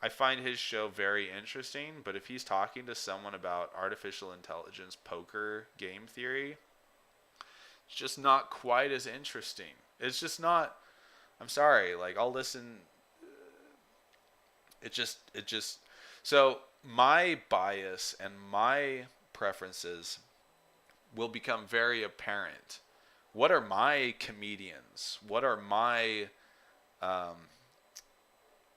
I find his show very interesting, but if he's talking to someone about artificial intelligence poker game theory, it's just not quite as interesting. It's just not, I'm sorry, I'll listen. So my bias and my preferences will become very apparent. What are my comedians? What are my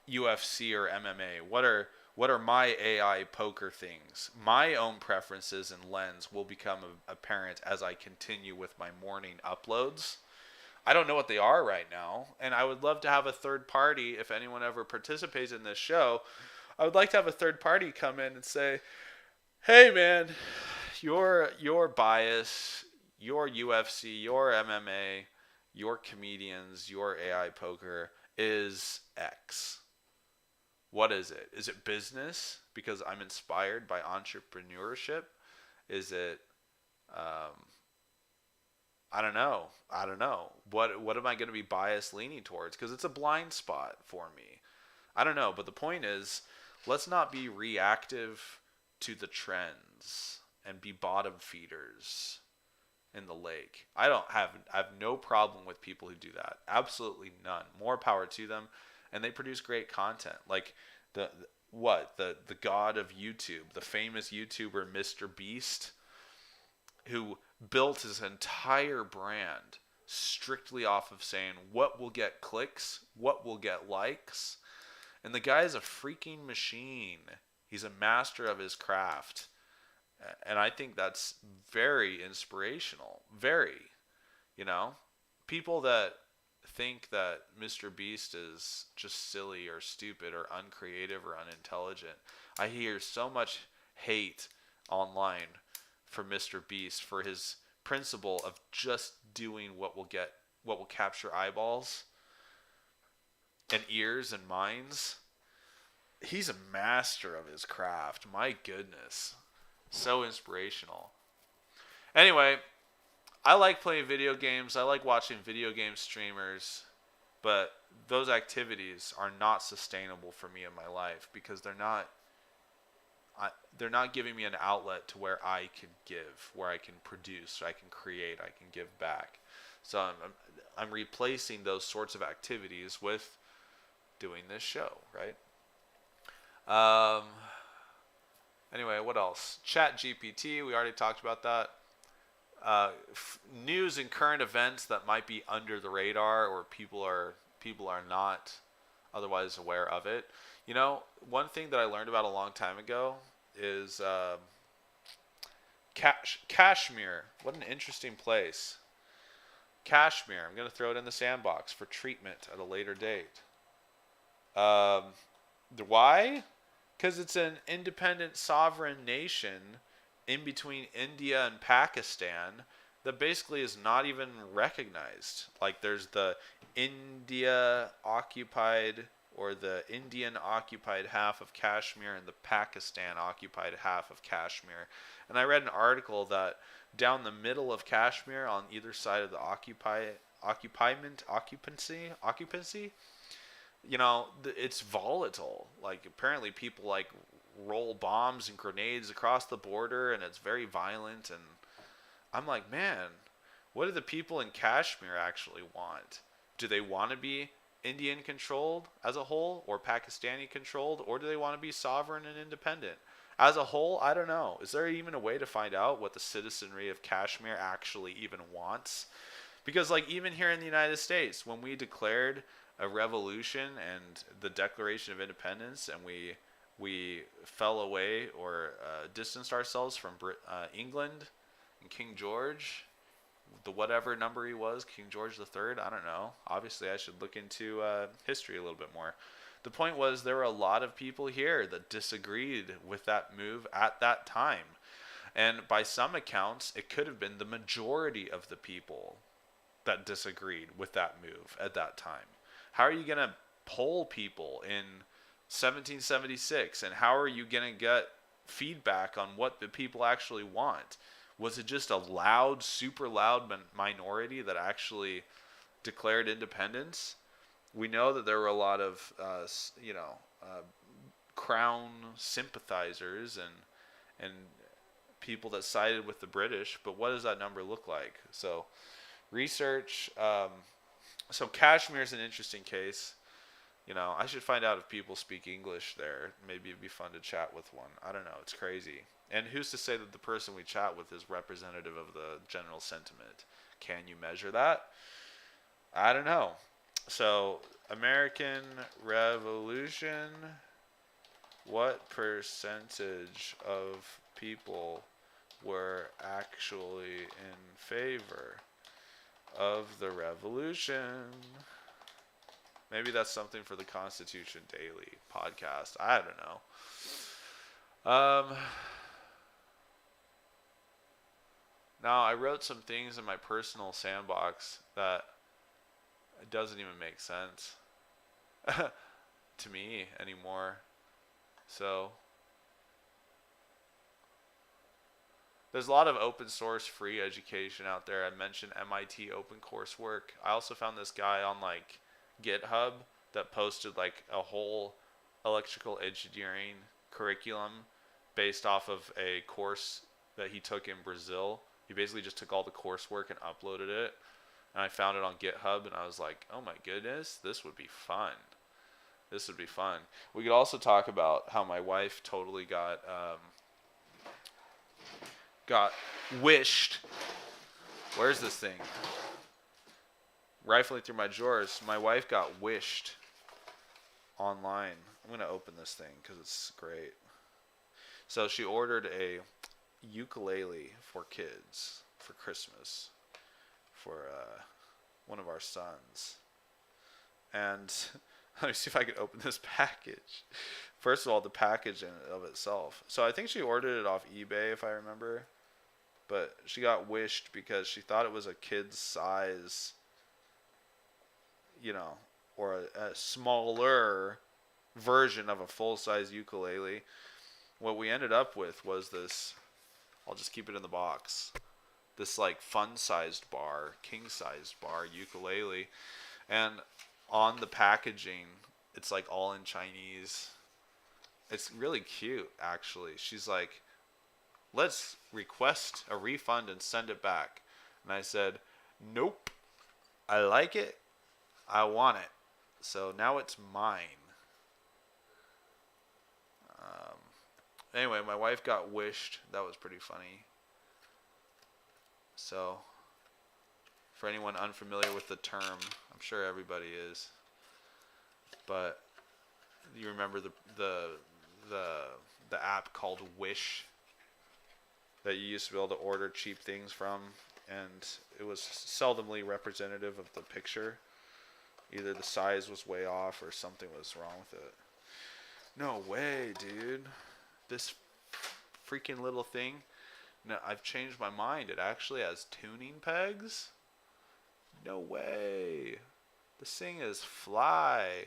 UFC or MMA? What are my AI poker things? My own preferences and lens will become apparent as I continue with my morning uploads. I don't know what they are right now, and I would love to have a third party. If anyone ever participates in this show, I would like to have a third party come in and say, hey man, your bias, your UFC, your MMA, your comedians, your AI poker is X. What is it? Is it business because I'm inspired by entrepreneurship? Is it I don't know. What am I going to be biased leaning towards? Because it's a blind spot for me. I don't know. But the point is, let's not be reactive to the trends and be bottom feeders in the lake. I have no problem with people who do that. Absolutely none. More power to them. And they produce great content. Like the god of YouTube, the famous YouTuber Mr. Beast, who built his entire brand strictly off of saying what will get clicks, what will get likes. And the guy is a freaking machine. He's a master of his craft. And I think that's very inspirational. Very. People that think that Mr. Beast is just silly or stupid or uncreative or unintelligent. I hear so much hate online for Mr. Beast for his principle of just doing what will capture eyeballs and ears and minds. He's a master of his craft. My goodness. So inspirational. Anyway, I like playing video games. I like watching video game streamers, but those activities are not sustainable for me in my life because they're not giving me an outlet to where I can give, where I can produce, I can create, I can give back. So I'm replacing those sorts of activities with doing this show, right? Um, anyway, what else? Chat GPT, we already talked about that. News and current events that might be under the radar or people are not otherwise aware of it. You know, one thing that I learned about a long time ago is Kashmir. What an interesting place. Kashmir. I'm going to throw it in the sandbox for treatment at a later date. Why? Because it's an independent sovereign nation in between India and Pakistan that basically is not even recognized. Like there's the India occupied or the Indian occupied half of Kashmir and the Pakistan occupied half of Kashmir. And I read an article that down the middle of Kashmir on either side of the occupancy, you know, it's volatile. Like apparently people like roll bombs and grenades across the border and it's very violent. And I'm like, man, what do the people in Kashmir actually want? Do they want to be Indian controlled as a whole or Pakistani controlled, or do they want to be sovereign and independent? As a whole, I don't know. Is there even a way to find out what the citizenry of Kashmir actually even wants? Because like even here in the United States, when we declared a revolution and the Declaration of Independence, and we fell away or distanced ourselves from England and King George, the whatever number he was, King George III, I don't know. Obviously, I should look into history a little bit more. The point was there were a lot of people here that disagreed with that move at that time. And by some accounts, it could have been the majority of the people that disagreed with that move at that time. How are you going to poll people in 1776? And how are you going to get feedback on what the people actually want? Was it just a loud, super loud minority that actually declared independence? We know that there were a lot of, crown sympathizers and people that sided with the British. But what does that number look like? So, research. So Kashmir is an interesting case. You know, I should find out if people speak English there. Maybe it'd be fun to chat with one. I don't know. It's crazy. And who's to say that the person we chat with is representative of the general sentiment? Can you measure that? I don't know. So, American Revolution. What percentage of people were actually in favor of the revolution? Maybe that's something for the Constitution Daily podcast. I don't know. Now, I wrote some things in my personal sandbox that it doesn't even make sense to me anymore. So, there's a lot of open source free education out there. I mentioned MIT open coursework. I also found this guy on like GitHub that posted like a whole electrical engineering curriculum based off of a course that he took in Brazil. He basically just took all the coursework and uploaded it. And I found it on GitHub and I was like, oh my goodness, this would be fun. This would be fun. We could also talk about how my wife totally got wished. Where's this thing? Rifling through my drawers. My wife got wished online. I'm going to open this thing because it's great. So she ordered a ukulele for kids for Christmas for one of our sons. And let me see if I can open this package. First of all, the package in of itself. So I think she ordered it off eBay, if I remember. But she got wished because she thought it was a kid's size, you know, or a smaller version of a full-size ukulele. What we ended up with was this, I'll just keep it in the box, this like fun-sized bar, king-sized bar ukulele. And on the packaging, it's like all in Chinese. It's really cute, actually. She's like, let's request a refund and send it back. And I said, nope. I like it. I want it. So now it's mine. Anyway, my wife got wished. That was pretty funny. So, for anyone unfamiliar with the term, I'm sure everybody is. But you remember the app called Wish that you used to be able to order cheap things from, and it was seldomly representative of the picture. Either the size was way off or something was wrong with it. No way, dude. This freaking little thing. No, I've changed my mind. It actually has tuning pegs. No way. This thing is fly.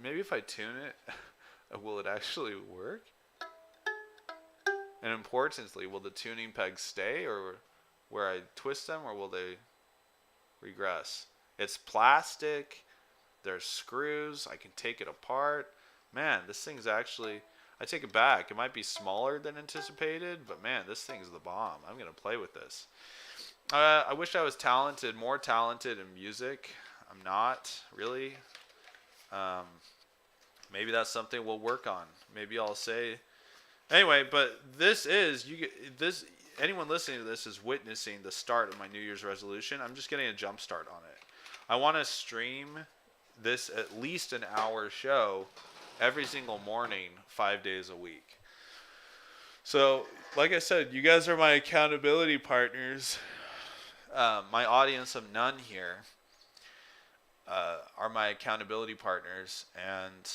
Maybe if I tune it, will it actually work? And importantly, will the tuning pegs stay, or where I twist them, or will they regress? It's plastic. There's screws. I can take it apart. Man, this thing's actually... I take it back. It might be smaller than anticipated, but man, this thing's the bomb. I'm going to play with this. I wish I was more talented in music. I'm not, really. Maybe that's something we'll work on. Maybe I'll say... Anyway, but anyone listening to this is witnessing the start of my New Year's resolution. I'm just getting a jump start on it. I want to stream this at least an hour show every single morning, 5 days a week. So, like I said, you guys are my accountability partners. My audience of none here are my accountability partners, and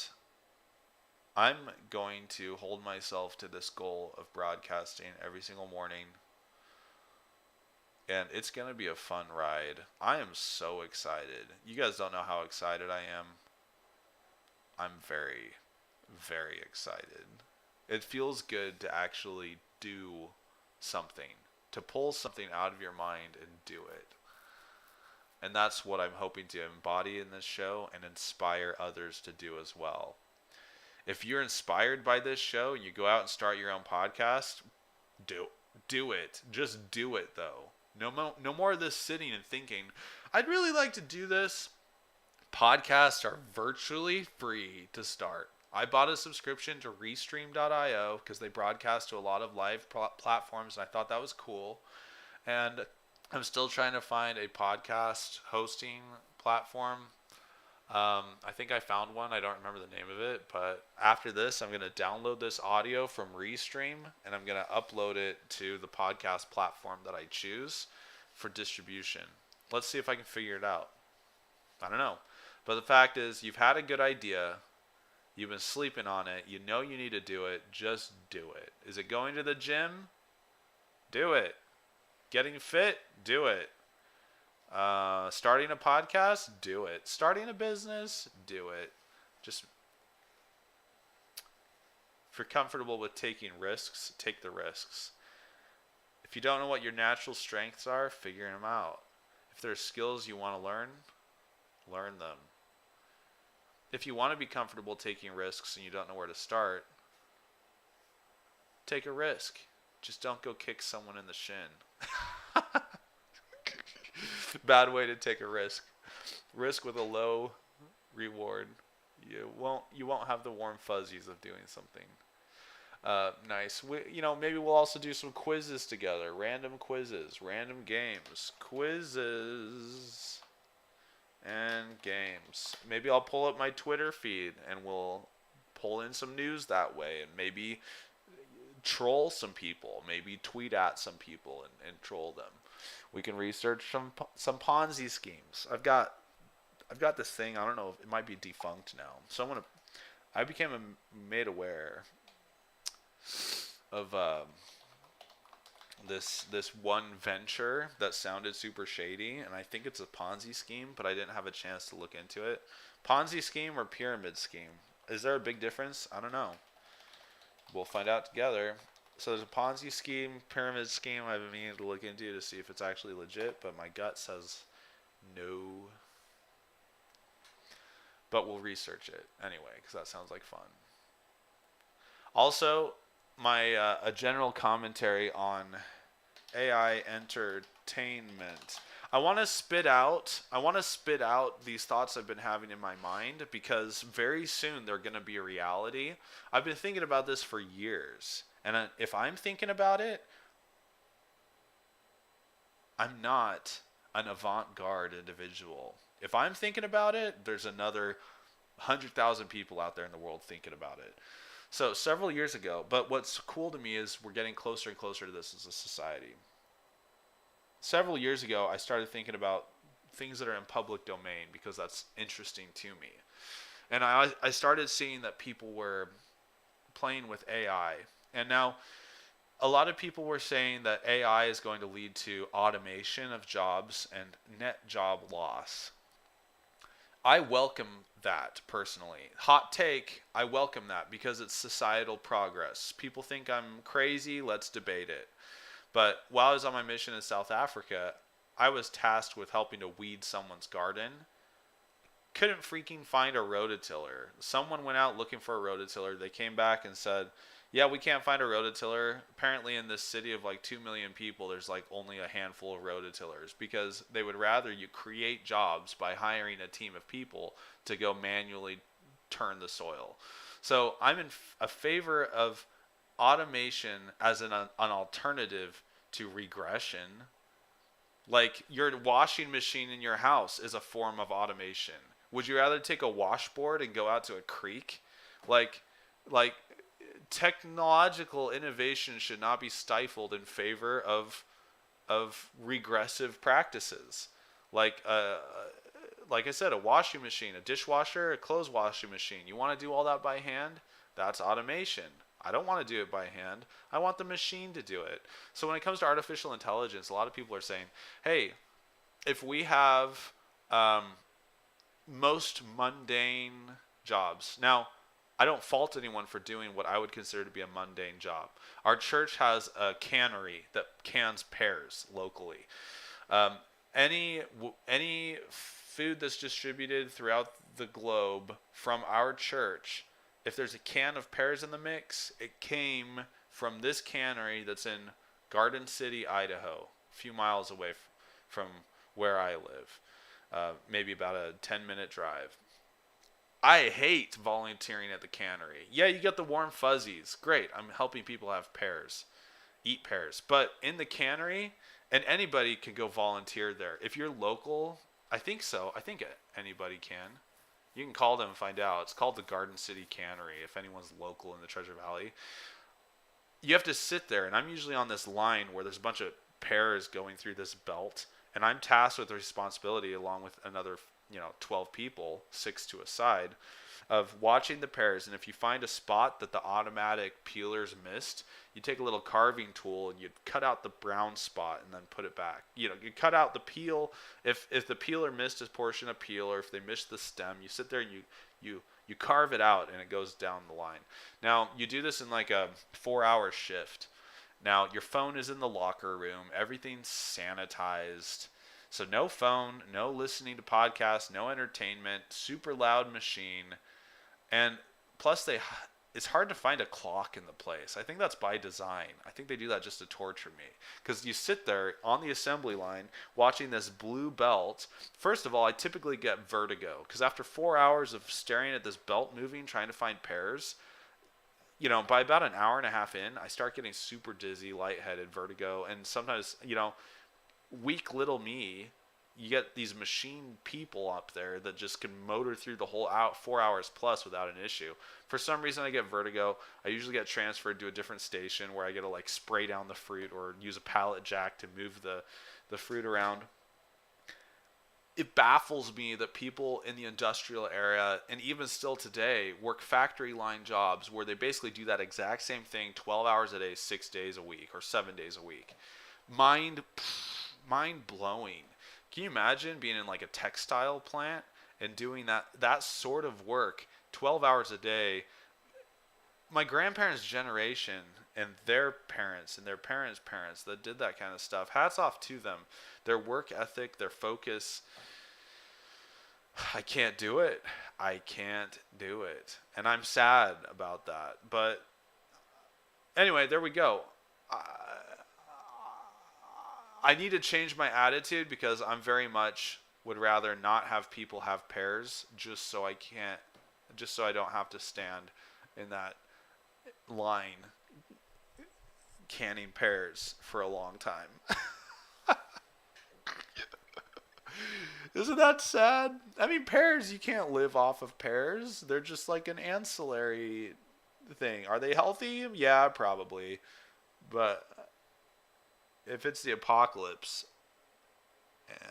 I'm going to hold myself to this goal of broadcasting every single morning. And it's going to be a fun ride. I am so excited. You guys don't know how excited I am. I'm very, very excited. It feels good to actually do something, to pull something out of your mind and do it. And that's what I'm hoping to embody in this show and inspire others to do as well. If you're inspired by this show and you go out and start your own podcast, do it. Just do it, though. No more of this sitting and thinking, I'd really like to do this. Podcasts are virtually free to start. I bought a subscription to Restream.io because they broadcast to a lot of live platforms, and I thought that was cool. And I'm still trying to find a podcast hosting platform. I think I found one. I don't remember the name of it, but after this, I'm going to download this audio from Restream, and I'm going to upload it to the podcast platform that I choose for distribution. Let's see if I can figure it out. I don't know. But the fact is, you've had a good idea. You've been sleeping on it. You know you need to do it. Just do it. Is it going to the gym? Do it. Getting fit? Do it. Starting a podcast? Do it. Starting a business? Do it. Just, if you're comfortable with taking risks, take the risks. If you don't know what your natural strengths are, figure them out. If there's skills you want to learn them. If you want to be comfortable taking risks and you don't know where to start, take a risk. Just don't go kick someone in the shin. Bad way to take a risk. Risk with a low reward. You won't have the warm fuzzies of doing something. Nice. Maybe we'll also do some quizzes together. Random quizzes, random games, quizzes, and games. Maybe I'll pull up my Twitter feed and we'll pull in some news that way, and maybe troll some people. Maybe tweet at some people and troll them. We can research some Ponzi schemes. I've got this thing. I don't know. It might be defunct now. So I became made aware of this one venture that sounded super shady, and I think it's a Ponzi scheme, but I didn't have a chance to look into it. Ponzi scheme or pyramid scheme? Is there a big difference? I don't know. We'll find out together. So there's a Ponzi scheme, pyramid scheme I've been meaning to look into to see if it's actually legit, but my gut says no. But we'll research it anyway because that sounds like fun. Also, my a general commentary on AI entertainment. I want to spit out these thoughts I've been having in my mind because very soon they're going to be a reality. I've been thinking about this for years. And if I'm thinking about it, I'm not an avant-garde individual. If I'm thinking about it, there's another 100,000 people out there in the world thinking about it. So several years ago, but what's cool to me is we're getting closer and closer to this as a society. Several years ago, I started thinking about things that are in public domain because that's interesting to me. And I started seeing that people were playing with AI. And now a lot of people were saying that AI is going to lead to automation of jobs and net job loss. I welcome that personally. Hot take, I welcome that because it's societal progress. People think I'm crazy, let's debate it. But while I was on my mission in South Africa, I was tasked with helping to weed someone's garden. Couldn't freaking find a rototiller. Someone went out looking for a rototiller. They came back and said, yeah, we can't find a rototiller. Apparently in this city of like 2 million people, there's like only a handful of rototillers because they would rather you create jobs by hiring a team of people to go manually turn the soil. So I'm in a favor of automation as an alternative to regression. Like your washing machine in your house is a form of automation. Would you rather take a washboard and go out to a creek? Like like technological innovation should not be stifled in favor of regressive practices. Like like I said, a washing machine, a dishwasher, a clothes washing machine. You want to do all that by hand? That's automation. I don't want to do it by hand. I want the machine to do it. So when it comes to artificial intelligence, a lot of people are saying, hey, if we have most mundane jobs. Now, I don't fault anyone for doing what I would consider to be a mundane job. Our church has a cannery that cans pears locally. Um, any food that's distributed throughout the globe from our church, if there's a can of pears in the mix, it came from this cannery that's in Garden City, Idaho, a few miles away from where I live, maybe about a 10-minute drive. I hate volunteering at the cannery. Yeah, you get the warm fuzzies. Great. I'm helping people have pears, eat pears. But in the cannery, and anybody can go volunteer there. If you're local, I think so. I think anybody can. You can call them and find out. It's called the Garden City Cannery if anyone's local in the Treasure Valley. You have to sit there, and I'm usually on this line where there's a bunch of pears going through this belt, and I'm tasked with the responsibility along with another 12 people, 6 to a side, of watching the pears. And if you find a spot that the automatic peelers missed, you take a little carving tool and you cut out the brown spot and then put it back. You cut out the peel. If the peeler missed a portion of peel, or if they missed the stem, you sit there and you carve it out and it goes down the line. Now you do this in like a 4-hour shift. Now your phone is in the locker room. Everything's sanitized. So no phone, no listening to podcasts, no entertainment, super loud machine. And plus it's hard to find a clock in the place. I think that's by design. I think they do that just to torture me. Because you sit there on the assembly line watching this blue belt. First of all, I typically get vertigo. Because after 4 hours of staring at this belt moving, trying to find pairs, by about an hour and a half in, I start getting super dizzy, lightheaded, vertigo. And sometimes, weak little me, you get these machine people up there that just can motor through the whole 4 hours plus without an issue. For some reason I get vertigo. I usually get transferred to a different station where I get to like spray down the fruit or use a pallet jack to move the fruit around. It baffles me that people in the industrial area, and even still today, work factory line jobs where they basically do that exact same thing 12 hours a day, 6 days a week, or 7 days a week. Mind blowing. Can you imagine being in like a textile plant and doing that sort of work 12 hours a day? my grandparents' generation and their parents and their parents' parents that did that kind of stuff, hats off to them. Their work ethic, their focus, I can't do it. I can't do it. And I'm sad about that. But anyway, there we go. I need to change my attitude because I'm very much would rather not have people have pears just so I don't have to stand in that line canning pears for a long time. Isn't that sad? I mean, pears, you can't live off of pears. They're just like an ancillary thing. Are they healthy? Yeah, probably. But if it's the apocalypse,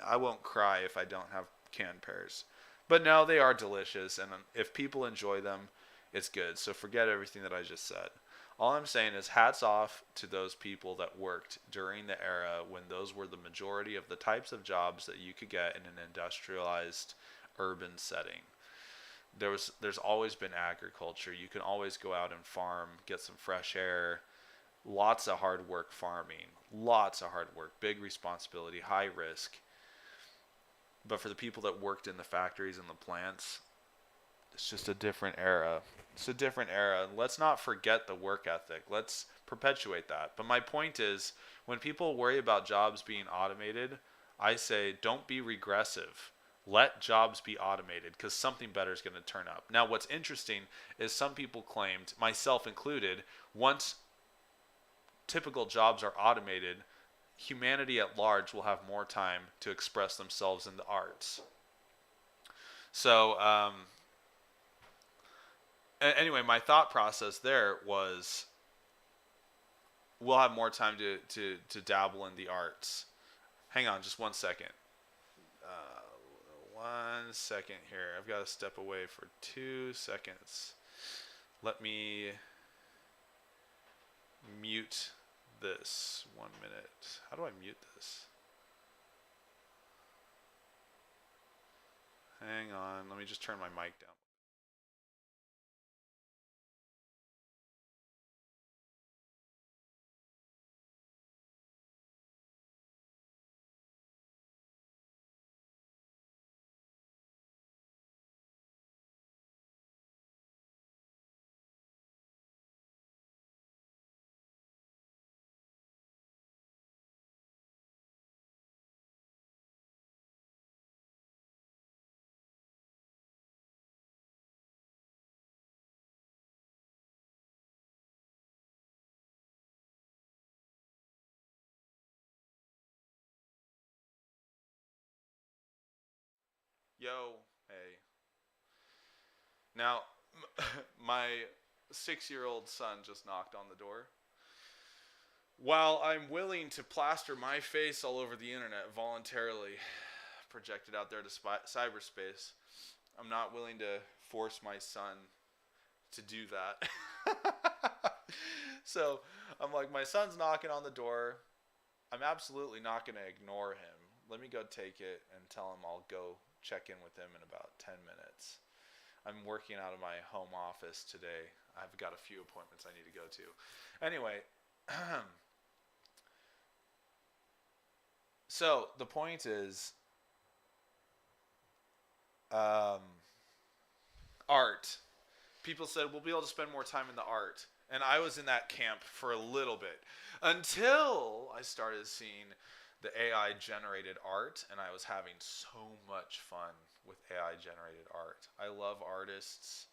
I won't cry if I don't have canned pears. But no, they are delicious, and if people enjoy them, it's good. So forget everything that I just said. All I'm saying is hats off to those people that worked during the era when those were the majority of the types of jobs that you could get in an industrialized urban setting. There's always been agriculture. You can always go out and farm, get some fresh air. Lots of hard work farming. Lots of hard work, big responsibility, high risk. But for the people that worked in the factories and the plants, it's just a different era. It's a different era. Let's not forget the work ethic. Let's perpetuate that. But my point is, when people worry about jobs being automated, I say don't be regressive. Let jobs be automated because something better is going to turn up. Now, what's interesting is some people claimed, myself included, once typical jobs are automated, humanity at large will have more time to express themselves in the arts. So, anyway, my thought process there was we'll have more time to dabble in the arts. Hang on just 1 second. 1 second here. I've got to step away for 2 seconds. Let me mute this 1 minute. How do I mute this? Hang on. Let me just turn my mic down. Yo, hey. Now, my 6-year-old son just knocked on the door. While I'm willing to plaster my face all over the internet voluntarily, projected out there to cyberspace, I'm not willing to force my son to do that. So I'm like, my son's knocking on the door. I'm absolutely not going to ignore him. Let me go take it and tell him I'll go check in with him in about 10 minutes. I'm working out of my home office today. I've got a few appointments I need to go to. Anyway, so the point is art. People said we'll be able to spend more time in the art. And I was in that camp for a little bit until I started seeing the AI generated art, and I was having so much fun with AI generated art. I love artists,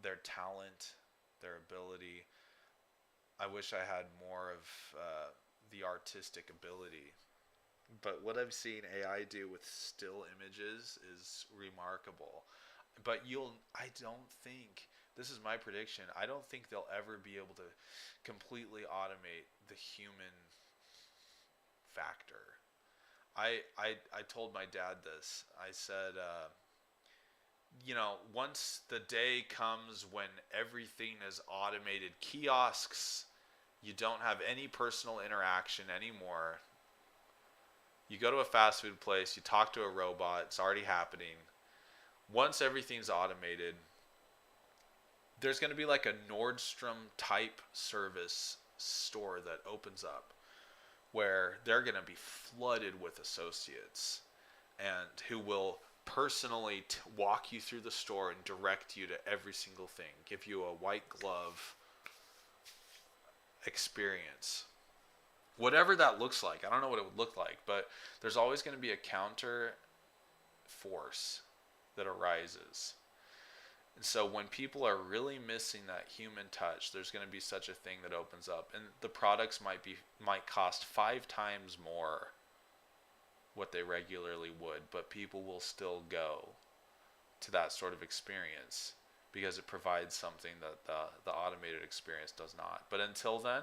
their talent, their ability. I wish I had more of the artistic ability. But what I've seen AI do with still images is remarkable. But I don't think, this is my prediction, I don't think they'll ever be able to completely automate the human factor. I told my dad this. I said, once the day comes when everything is automated, kiosks, you don't have any personal interaction anymore. You go to a fast food place, you talk to a robot, it's already happening. Once everything's automated, there's going to be like a Nordstrom type service store that opens up where they're going to be flooded with associates and who will personally walk you through the store and direct you to every single thing, give you a white glove experience. Whatever that looks like, I don't know what it would look like, but there's always going to be a counter force that arises. And so when people are really missing that human touch, there's going to be such a thing that opens up, and the products might cost 5 times more what they regularly would, but people will still go to that sort of experience because it provides something that the automated experience does not. But until then,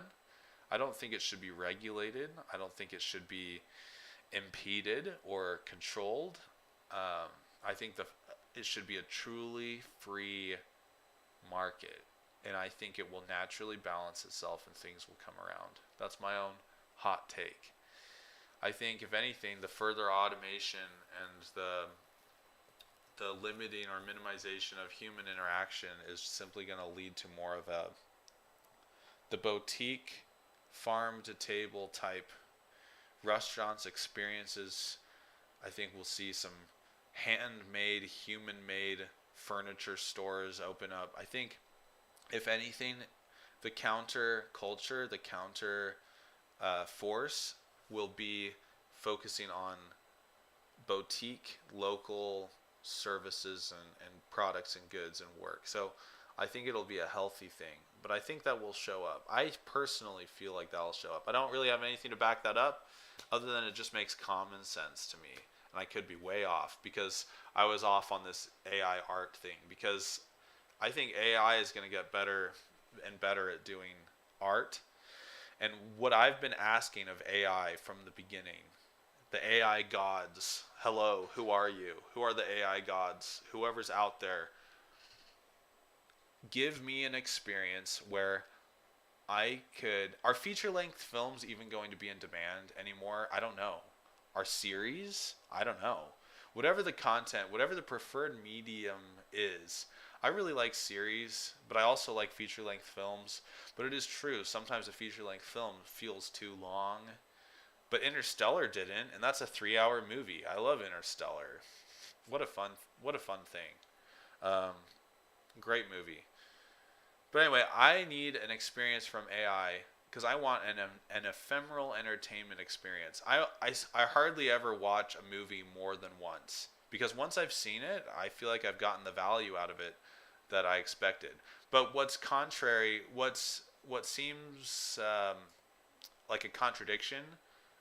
I don't think it should be regulated. I don't think it should be impeded or controlled. I think it should be a truly free market, and I think it will naturally balance itself and things will come around. That's my own hot take. I think, if anything, the further automation and the limiting or minimization of human interaction is simply going to lead to more of the boutique farm to table type restaurants experiences. I think we'll see some handmade, human-made furniture stores open up. I think, if anything, the counter culture, the counter force will be focusing on boutique, local services and products and goods and work. So I think it'll be a healthy thing, but I think that will show up. I personally feel like that'll show up. I don't really have anything to back that up other than it just makes common sense to me. And I could be way off because I was off on this AI art thing, because I think AI is going to get better and better at doing art. And what I've been asking of AI from the beginning, the AI gods, hello, who are you? Who are the AI gods? Whoever's out there, give me an experience where are feature-length films even going to be in demand anymore? I don't know. Are series? I don't know. Whatever the content, whatever the preferred medium is, I really like series, but I also like feature-length films. But it is true, sometimes a feature-length film feels too long. But Interstellar didn't, and that's a 3-hour movie. I love Interstellar. What a fun thing. Great movie. But anyway, I need an experience from AI because I want an ephemeral entertainment experience. I hardly ever watch a movie more than once, because once I've seen it, I feel like I've gotten the value out of it that I expected. But what seems like a contradiction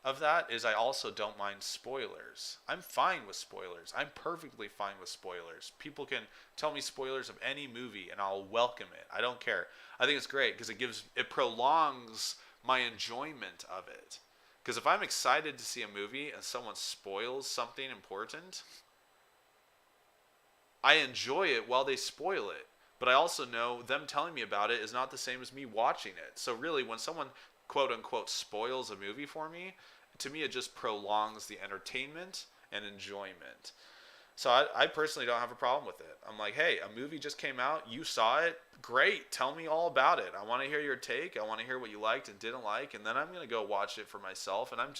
of that is I also don't mind spoilers. I'm fine with spoilers. I'm perfectly fine with spoilers. People can tell me spoilers of any movie and I'll welcome it. I don't care. I think it's great because it prolongs my enjoyment of it. Because if I'm excited to see a movie and someone spoils something important, I enjoy it while they spoil it. But I also know them telling me about it is not the same as me watching it. So really, when someone quote unquote spoils a movie for me, to me it just prolongs the entertainment and enjoyment. So I personally don't have a problem with it. I'm like, hey, a movie just came out, you saw it, great, tell me all about it. I want to hear your take. I want to hear what you liked and didn't like, and then I'm going to go watch it for myself, and I'm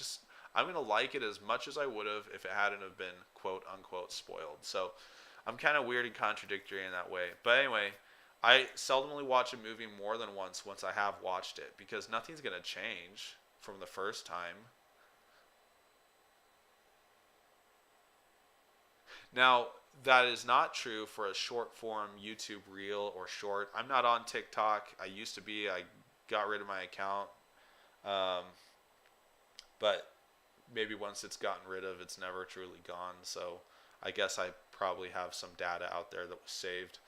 going to like it as much as I would have if it hadn't have been quote unquote spoiled. So I'm kind of weird and contradictory in that way. But anyway, I seldomly watch a movie more than once I have watched it, because nothing's going to change from the first time. Now, that is not true for a short form YouTube reel or short. I'm not on TikTok. I used to be. I got rid of my account. But maybe once it's gotten rid of, it's never truly gone. So I guess I probably have some data out there that was saved.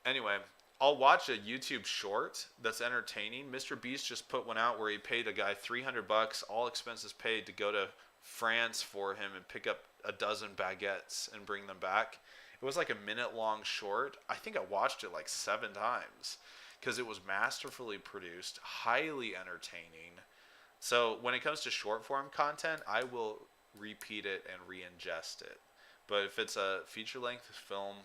Anyway, I'll watch a YouTube short that's entertaining. Mr. Beast just put one out where he paid a guy $300, all expenses paid, to go to France for him and pick up a dozen baguettes and bring them back. It was like a minute-long short. I think I watched it like 7 times because it was masterfully produced, highly entertaining. So when it comes to short-form content, I will repeat it and re-ingest it. But if it's a feature-length film,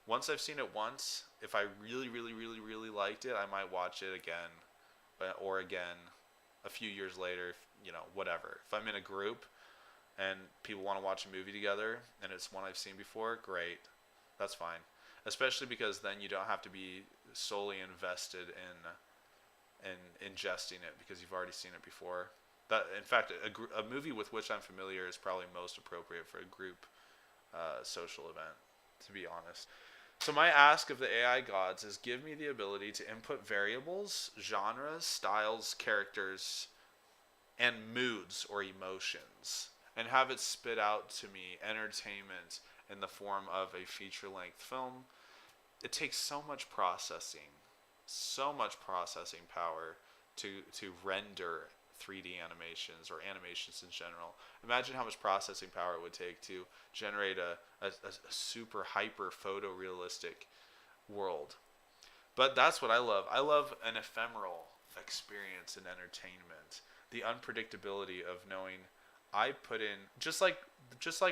Once I've seen it once, if I really, really, really, really liked it, I might watch it again, or again, a few years later. Whatever. If I'm in a group and people want to watch a movie together and it's one I've seen before, great, that's fine. Especially because then you don't have to be solely invested in ingesting it because you've already seen it before. That, in fact, a movie with which I'm familiar is probably most appropriate for a group social event, to be honest. So my ask of the AI gods is give me the ability to input variables, genres, styles, characters, and moods or emotions, and have it spit out to me entertainment in the form of a feature-length film. It takes so much processing power to render 3D animations or animations in general. Imagine how much processing power it would take to generate a super hyper photorealistic world. But that's what I love. I love an ephemeral experience in entertainment. The unpredictability of knowing I put in just like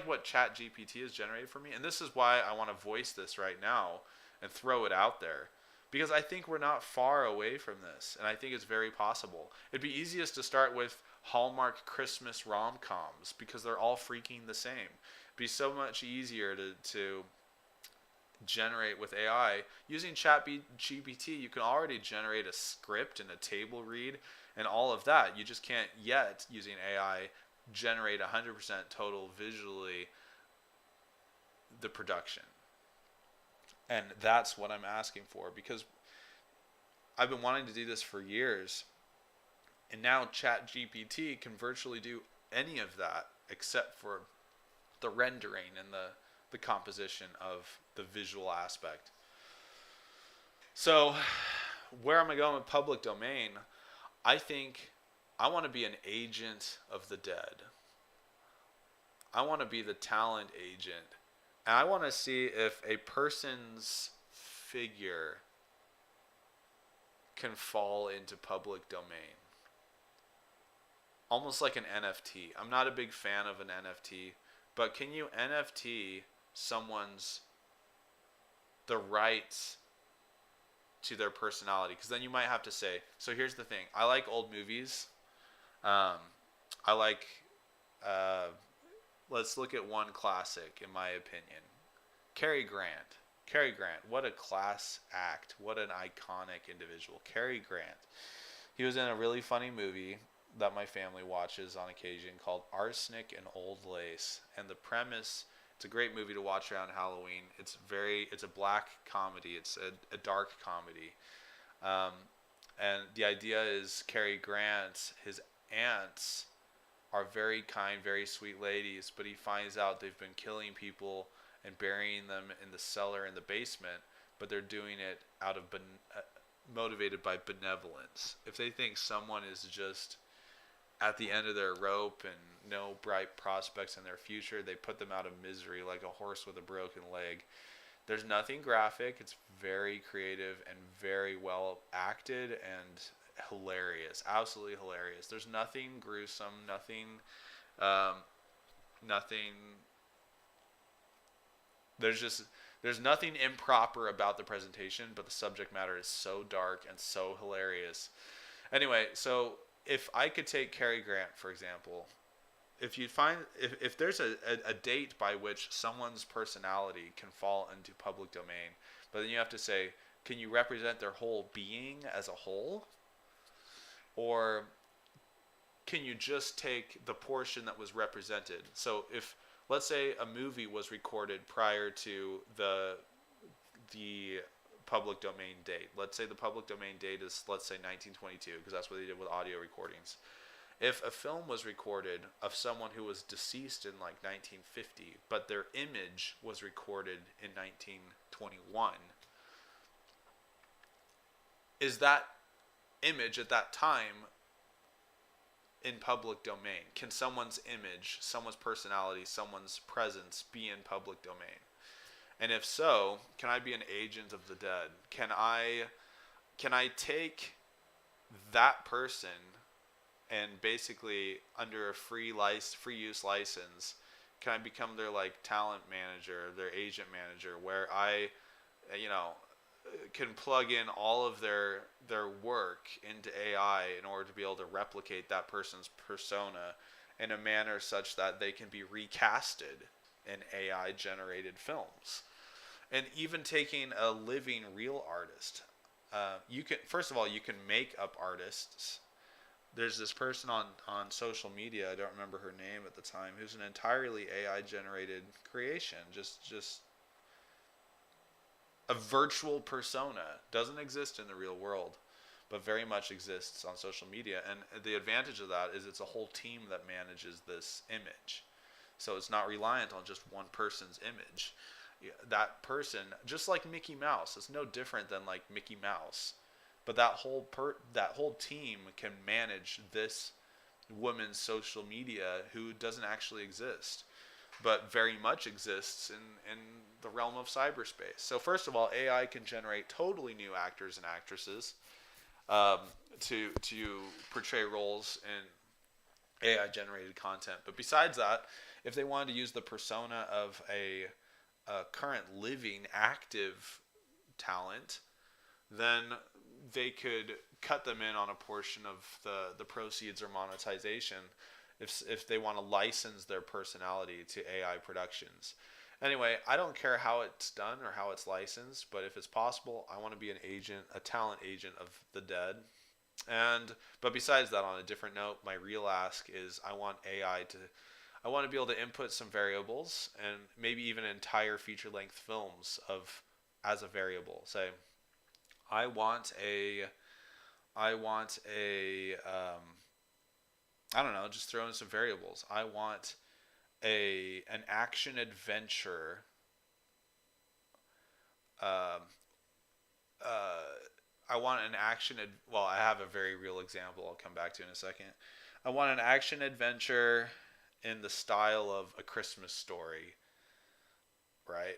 what Chat GPT has generated for me, and this is why I want to voice this right now and throw it out there. Because I think we're not far away from this, and I think it's very possible. It'd be easiest to start with Hallmark Christmas rom-coms because they're all freaking the same. It'd be so much easier to generate with AI. Using ChatGPT, you can already generate a script and a table read and all of that. You just can't yet, using AI, generate 100% total visually the production. And that's what I'm asking for because I've been wanting to do this for years. And now ChatGPT can virtually do any of that except for the rendering and the composition of the visual aspect. So, where am I going with public domain? I think I want to be an agent of the dead. I want to be the talent agent. And I want to see if a person's figure can fall into public domain. Almost like an NFT. I'm not a big fan of an NFT, but can you NFT the rights to their personality? Because then you might have to say, so here's the thing. I like old movies. I like, let's look at one classic, in my opinion. Cary Grant. Cary Grant, what a class act. What an iconic individual. Cary Grant. He was in a really funny movie that my family watches on occasion called Arsenic and Old Lace. And the premise, it's a great movie to watch around Halloween. It's a black comedy. It's a dark comedy. And the idea is Cary Grant, his aunts are very kind, very sweet ladies, but he finds out they've been killing people and burying them in the cellar in the basement, but they're doing it out of motivated by benevolence. If they think someone is just at the end of their rope and no bright prospects in their future, they put them out of misery like a horse with a broken leg. There's nothing graphic. It's very creative and very well acted and hilarious, absolutely hilarious. There's nothing gruesome, nothing. There's nothing improper about the presentation, but the subject matter is so dark and so hilarious. Anyway, so if I could take Cary Grant, for example, if there's a date by which someone's personality can fall into public domain, but then you have to say, can you represent their whole being as a whole? Or can you just take the portion that was represented? So if, let's say, a movie was recorded prior to the public domain date. Let's say the public domain date is, let's say, 1922, because that's what they did with audio recordings. If a film was recorded of someone who was deceased in like 1950, but their image was recorded in 1921, is that image at that time in public domain? Can someone's image, someone's personality, someone's presence be in public domain? And if so, can I be an agent of the dead? Can I take that person and basically under a free use license, can I become their like talent manager, their agent manager, where I you know, can plug in all of their work into AI in order to be able to replicate that person's persona in a manner such that they can be recasted in AI generated films. And even taking a living real artist, you can, first of all, you can make up artists. There's this person on social media, I don't remember her name at the time, who's an entirely AI generated creation. Just a virtual persona. Doesn't exist in the real world, but very much exists on social media. And the advantage of that is it's a whole team that manages this image. So it's not reliant on just one person's image. That person, just like Mickey Mouse, it's no different than like Mickey Mouse. But that whole team can manage this woman's social media who doesn't actually exist, but very much exists in the realm of cyberspace. So first of all, AI can generate totally new actors and actresses um, to portray roles in AI generated content. But besides that, if they wanted to use the persona of a current living active talent, then they could cut them in on a portion of the proceeds or monetization if they want to license their personality to AI productions. Anyway, I don't care how it's done or how it's licensed, but if it's possible, I want to be an agent, a talent agent of the dead. And but besides that, on a different note, my real ask is I want to be able to input some variables and maybe even entire feature length films of as a variable. Say, I want a I want a I don't know, just throw in some variables. I want an action adventure um, uh, I want an well, I have a very real example I'll come back to in a second. I want an action adventure in the style of A Christmas Story, right?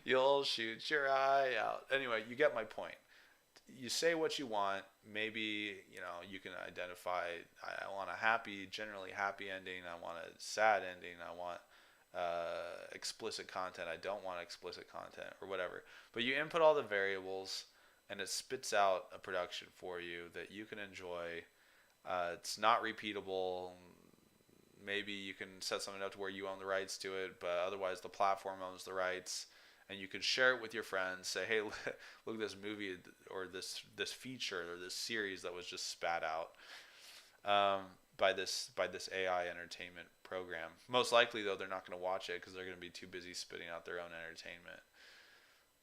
You'll shoot your eye out. Anyway, you get my point. You say what you want. Maybe you can identify. I want a happy, generally happy ending. I want a sad ending. I want explicit content. I don't want explicit content or whatever. But you input all the variables, and it spits out a production for you that you can enjoy. It's not repeatable. Maybe you can set something up to where you own the rights to it, but otherwise the platform owns the rights, and you can share it with your friends. Say, hey, look at this movie or this feature or this series that was just spat out by this AI entertainment program. Most likely, though, they're not going to watch it because they're going to be too busy spitting out their own entertainment.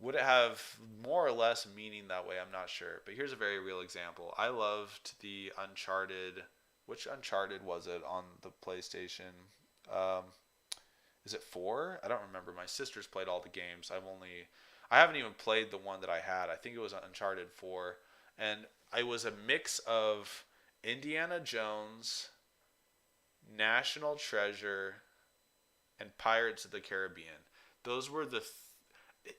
Would it have more or less meaning that way? I'm not sure. But here's a very real example. I loved the Uncharted. Which Uncharted was it on the PlayStation? Um, is it 4? I don't remember. My sister's played all the games. I haven't even played the one that I had. I think it was Uncharted 4, and it was a mix of Indiana Jones, National Treasure, and Pirates of the Caribbean. Those were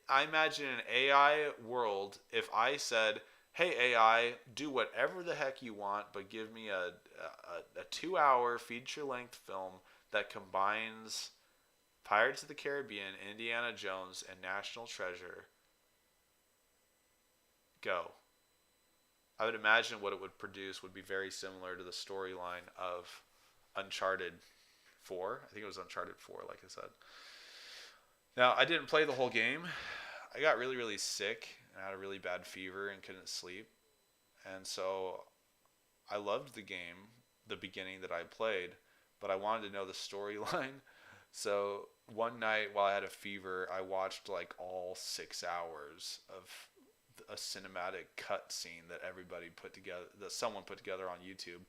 I imagine an AI world if I said, "Hey AI, do whatever the heck you want, but give me a 2-hour feature-length film that combines Pirates of the Caribbean, Indiana Jones, and National Treasure. Go." I would imagine what it would produce would be very similar to the storyline of Uncharted 4. I think it was Uncharted 4, like I said. Now, I didn't play the whole game. I got really, really sick and had a really bad fever and couldn't sleep. And so I loved the game, the beginning that I played, but I wanted to know the storyline. So one night while I had a fever, I watched like all 6 hours of a cinematic cut scene that everybody put together, that someone put together on YouTube,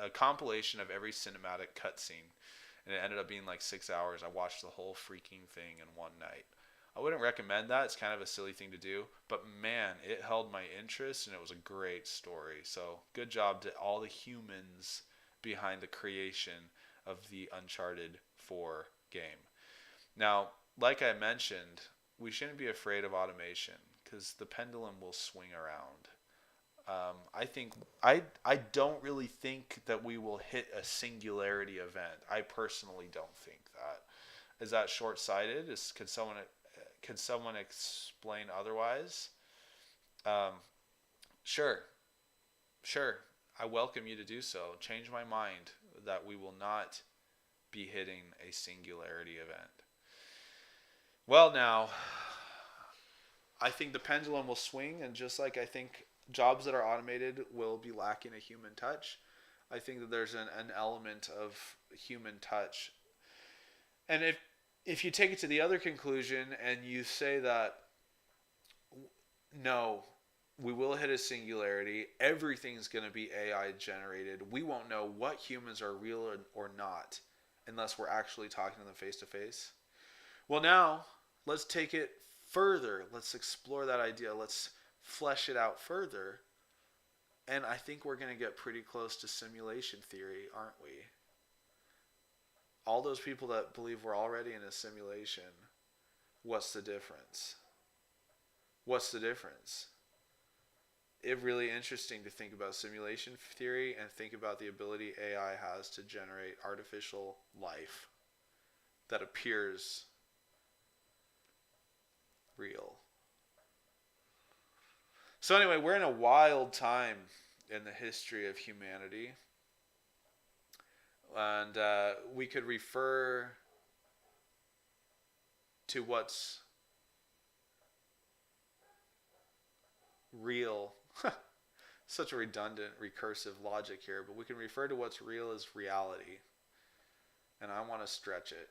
a compilation of every cinematic cut scene, and it ended up being like 6 hours. I watched the whole freaking thing in one night. I wouldn't recommend that. It's kind of a silly thing to do, but man, it held my interest and it was a great story. So good job to all the humans behind the creation of the Uncharted 4 game. Now, like I mentioned, we shouldn't be afraid of automation because the pendulum will swing around. I think I don't really think that we will hit a singularity event. I personally don't think that. Is that short-sighted? Can someone explain otherwise? Um, sure, sure. I welcome you to do so. Change my mind that we will not be hitting a singularity event. Well, now, I think the pendulum will swing, and just like I think jobs that are automated will be lacking a human touch, I think that there's an element of human touch. And if you take it to the other conclusion and you say that no, we will hit a singularity, everything's going to be AI generated. We won't know what humans are real or not unless we're actually talking to them face to face. Well, now let's take it further. Let's explore that idea. Let's flesh it out further. And I think we're going to get pretty close to simulation theory, aren't we? All those people that believe we're already in a simulation, what's the difference? What's the difference? It's really interesting to think about simulation theory and think about the ability AI has to generate artificial life that appears real. So anyway, we're in a wild time in the history of humanity. And we could refer to what's real. Such a redundant, recursive logic here, but we can refer to what's real as reality. And I want to stretch it.